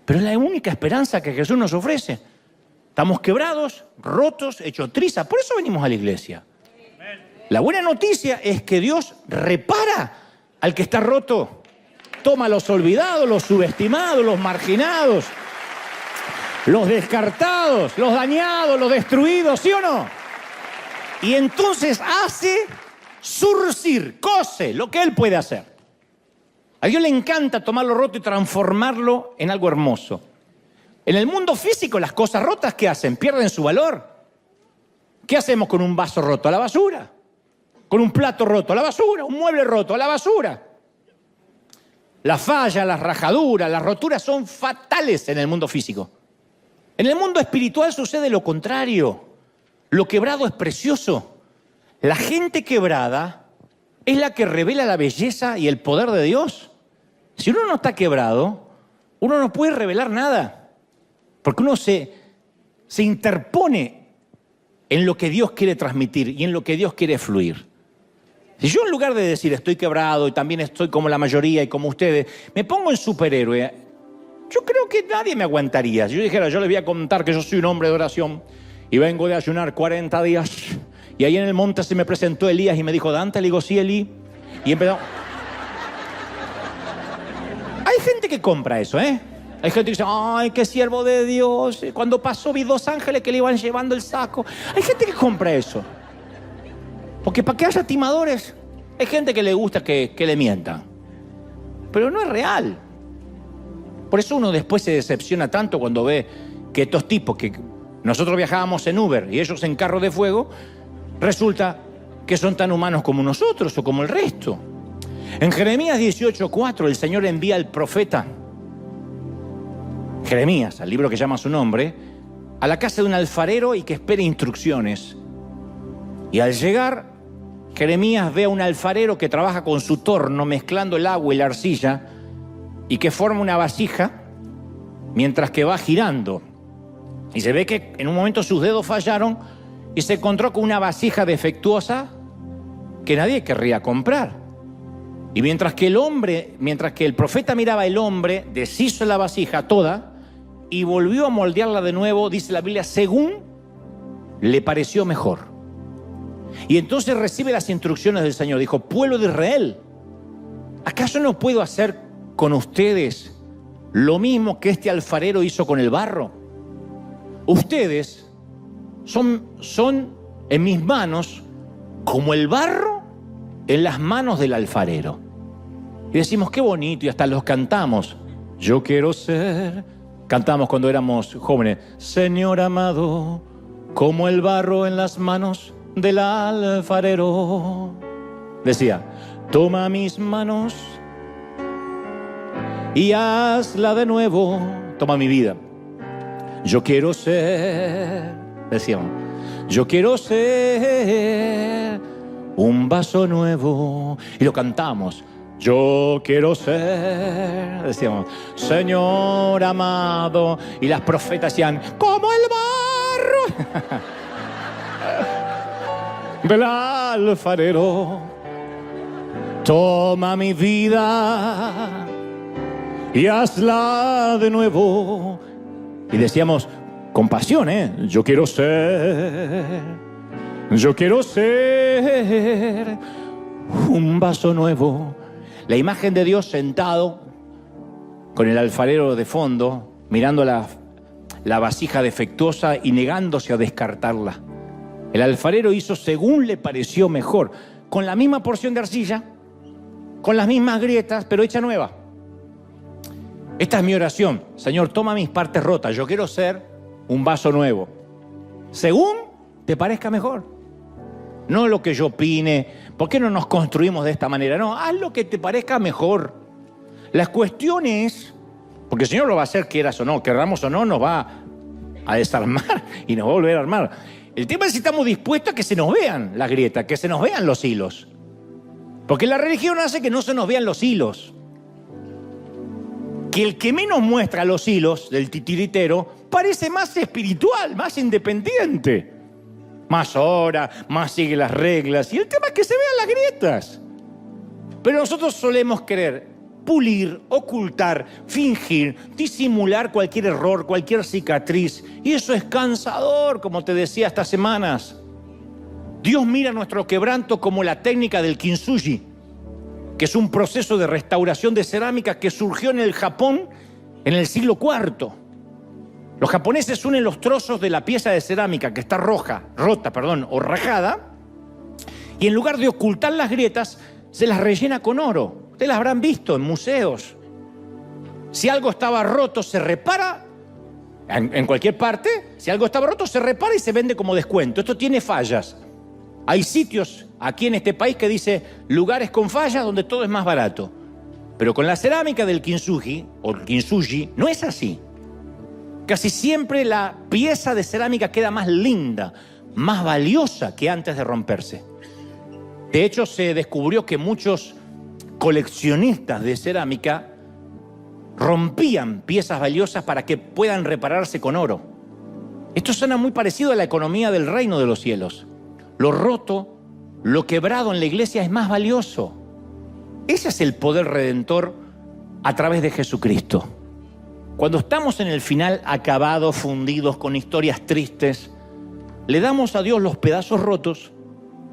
Pero es la única esperanza que Jesús nos ofrece. Estamos quebrados, rotos, hechos trizas. Por eso venimos a la iglesia. La buena noticia es que Dios repara al que está roto. Toma a los olvidados, los subestimados, los marginados, los descartados, los dañados, los destruidos, ¿sí o no? Y entonces hace surcir, cose lo que Él puede hacer. A Dios le encanta tomar lo roto y transformarlo en algo hermoso. En el mundo físico, las cosas rotas, ¿qué hacen? Pierden su valor. ¿Qué hacemos con un vaso roto? A la basura. Con un plato roto, a la basura. Un mueble roto, a la basura. Las fallas, las rajaduras, las roturas son fatales en el mundo físico. En el mundo espiritual sucede lo contrario. Lo quebrado es precioso. La gente quebrada es la que revela la belleza y el poder de Dios. Si uno no está quebrado, uno no puede revelar nada. Porque uno se interpone en lo que Dios quiere transmitir y en lo que Dios quiere fluir. Si yo en lugar de decir estoy quebrado y también estoy como la mayoría y como ustedes, me pongo en superhéroe, yo creo que nadie me aguantaría. Si yo dijera, yo les voy a contar que yo soy un hombre de oración y vengo de ayunar 40 días y ahí en el monte se me presentó Elías y me dijo, Dante, le digo, sí, Elí. Y empezó. Hay gente que compra eso, ¿eh? Hay gente que dice, ay, qué siervo de Dios. Cuando pasó vi 2 ángeles que le iban llevando el saco. Hay gente que compra eso. Porque para que haya timadores, hay gente que le gusta que le mientan. Pero no es real. Por eso uno después se decepciona tanto cuando ve que estos tipos que nosotros viajábamos en Uber y ellos en carro de fuego, resulta que son tan humanos como nosotros o como el resto. En Jeremías 18:4 el Señor envía al profeta Jeremías, al libro que llama su nombre, a la casa de un alfarero y que espere instrucciones. Y al llegar, Jeremías ve a un alfarero que trabaja con su torno mezclando el agua y la arcilla y que forma una vasija mientras que va girando. Y se ve que en un momento sus dedos fallaron y se encontró con una vasija defectuosa que nadie querría comprar. Y mientras que el profeta miraba el hombre, deshizo la vasija toda y volvió a moldearla de nuevo, dice la Biblia, según le pareció mejor. Y entonces recibe las instrucciones del Señor. Dijo, pueblo de Israel, ¿acaso no puedo hacer con ustedes lo mismo que este alfarero hizo con el barro? Ustedes son en mis manos como el barro en las manos del alfarero. Y decimos, qué bonito, y hasta los cantamos. Yo quiero ser, cantamos cuando éramos jóvenes, Señor amado, como el barro en las manos del alfarero. Decía, toma mis manos y hazla de nuevo. Toma mi vida. Yo quiero ser, decíamos, yo quiero ser un vaso nuevo. Y lo cantamos. Yo quiero ser, decíamos, Señor amado. Y las profetas decían, como el barro del alfarero. Toma mi vida y hazla de nuevo. Y decíamos, con pasión, yo quiero ser un vaso nuevo. La imagen de Dios sentado con el alfarero de fondo, mirando la vasija defectuosa y negándose a descartarla. El alfarero hizo según le pareció mejor, con la misma porción de arcilla, con las mismas grietas, pero hecha nueva. Esta es mi oración. Señor, toma mis partes rotas. Yo quiero ser un vaso nuevo. Según te parezca mejor. No lo que yo opine. ¿Por qué no nos construimos de esta manera? No, haz lo que te parezca mejor. La cuestión es, porque el Señor lo va a hacer, quieras o no, querramos o no, nos va a desarmar y nos va a volver a armar. El tema es si estamos dispuestos a que se nos vean las grietas, que se nos vean los hilos. Porque la religión hace que no se nos vean los hilos. Que el que menos muestra los hilos del titiritero parece más espiritual, más independiente. Más ora, más sigue las reglas. Y el tema es que se vean las grietas. Pero nosotros solemos querer pulir, ocultar, fingir, disimular cualquier error, cualquier cicatriz. Y eso es cansador, como te decía estas semanas. Dios mira nuestro quebranto como la técnica del kintsugi, que es un proceso de restauración de cerámica que surgió en el Japón en el siglo IV. Los japoneses unen los trozos de la pieza de cerámica que está rota o rajada, y en lugar de ocultar las grietas, se las rellena con oro. Ustedes las habrán visto en museos. Si algo estaba roto, se repara en cualquier parte. Si algo estaba roto, se repara y se vende como descuento. Esto tiene fallas. Hay sitios aquí en este país que dice lugares con fallas donde todo es más barato. Pero con la cerámica del kintsugi o kintsugi no es así. Casi siempre la pieza de cerámica queda más linda, más valiosa que antes de romperse. De hecho, se descubrió que muchos coleccionistas de cerámica rompían piezas valiosas para que puedan repararse con oro. Esto suena muy parecido a la economía del reino de los cielos. Lo roto, lo quebrado en la iglesia es más valioso. Ese es el poder redentor a través de Jesucristo. Cuando estamos en el final acabados, fundidos, con historias tristes, le damos a Dios los pedazos rotos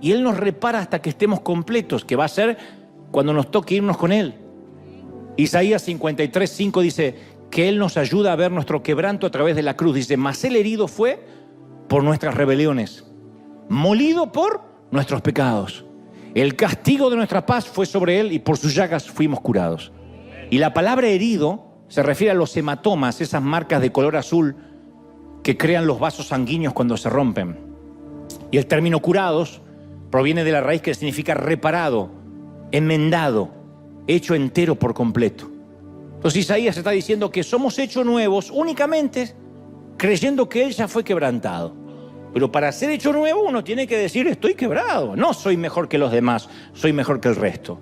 y Él nos repara hasta que estemos completos, que va a ser cuando nos toque irnos con Él. Isaías 53:5 dice que Él nos ayuda a ver nuestro quebranto a través de la cruz. Dice, mas Él herido fue por nuestras rebeliones, molido por nuestros pecados. El castigo de nuestra paz fue sobre Él y por sus llagas fuimos curados. Y la palabra herido se refiere a los hematomas, esas marcas de color azul que crean los vasos sanguíneos cuando se rompen. Y el término curados proviene de la raíz que significa reparado, enmendado, hecho entero por completo. Entonces Isaías está diciendo que somos hechos nuevos únicamente creyendo que Él ya fue quebrantado. Pero para ser hecho nuevo uno tiene que decir estoy quebrado, no soy mejor que los demás, soy mejor que el resto.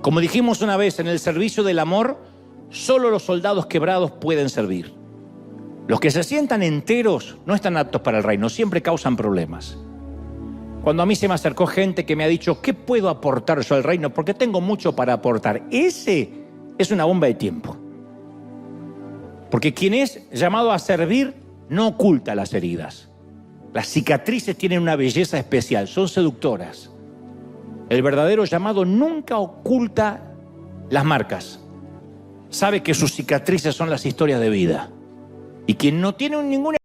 Como dijimos una vez, en el servicio del amor, solo los soldados quebrados pueden servir. Los que se sientan enteros no están aptos para el reino, siempre causan problemas. Cuando a mí se me acercó gente que me ha dicho, ¿qué puedo aportar yo al reino? Porque tengo mucho para aportar. Ese es una bomba de tiempo. Porque quien es llamado a servir no oculta las heridas. Las cicatrices tienen una belleza especial, son seductoras. El verdadero llamado nunca oculta las marcas. Sabe que sus cicatrices son las historias de vida. Y quien no tiene ninguna...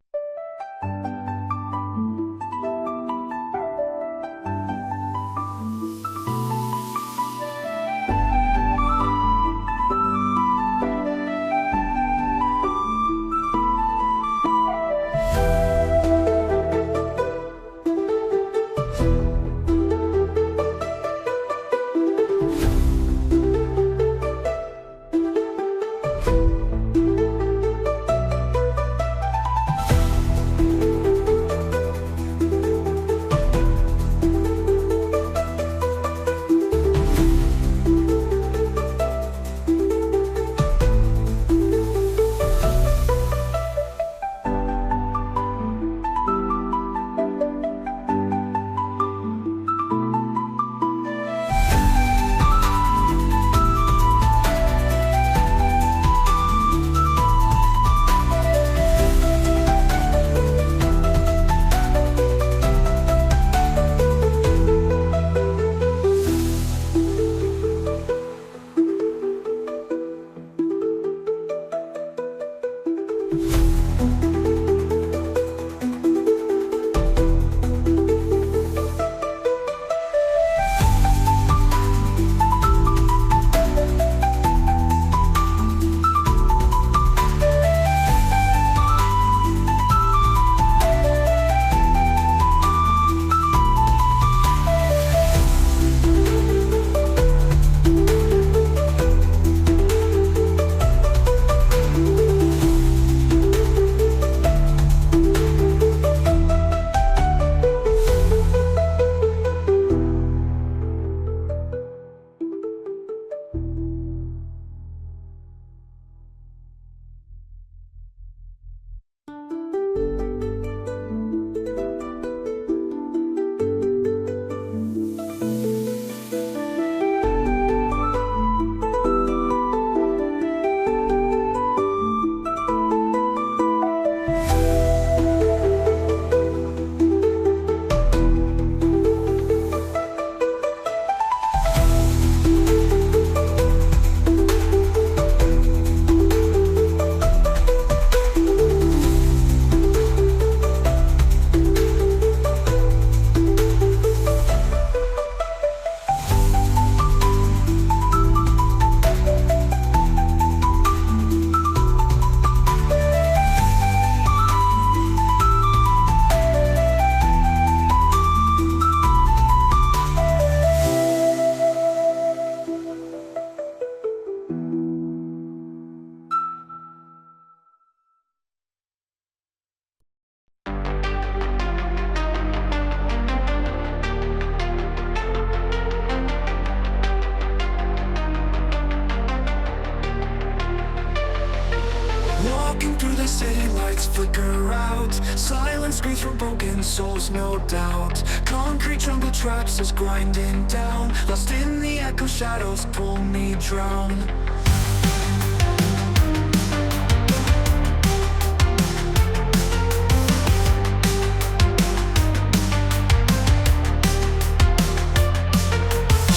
broken souls, no doubt. Concrete jungle traps us grinding down. Lost in the echo, shadows pull me drown.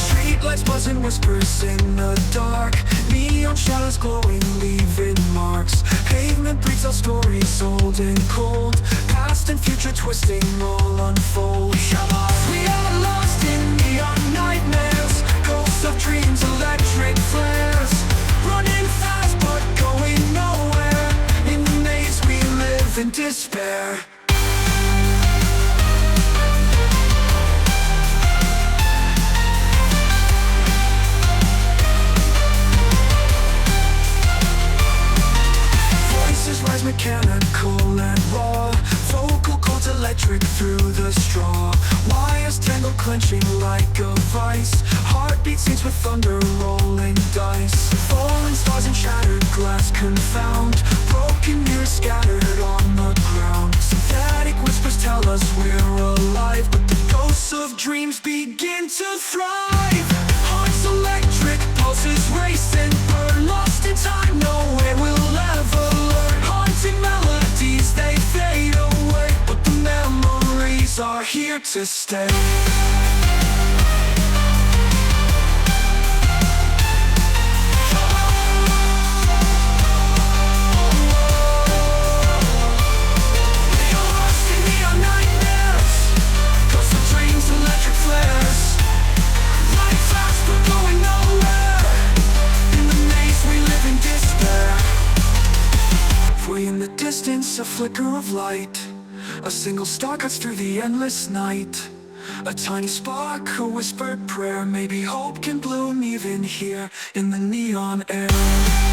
Streetlights buzzing, whispers in the dark. Neon shadows glowing, leaving marks. Pavement breathes our stories, old and cold. Past and future twisting, all unfold. We are lost in neon nightmares. Ghosts of dreams, electric flares. Running fast but going nowhere. In the maze we live in despair. Rise mechanical and raw. Vocal cords electric through the straw. Wires tangled, clenching like a vice. Heartbeat scenes with thunder, rolling dice. Falling stars and shattered glass confound. Broken mirrors scattered on the ground. Synthetic whispers tell us we're alive, but the ghosts of dreams begin to thrive. Hearts electric, pulses racing. We're lost in time, nowhere we'll ever learn. Haunting melodies, they fade away, but the memories are here to stay. In the distance, a flicker of light. A single star cuts through the endless night. A tiny spark, a whispered prayer. Maybe hope can bloom even here in the neon air.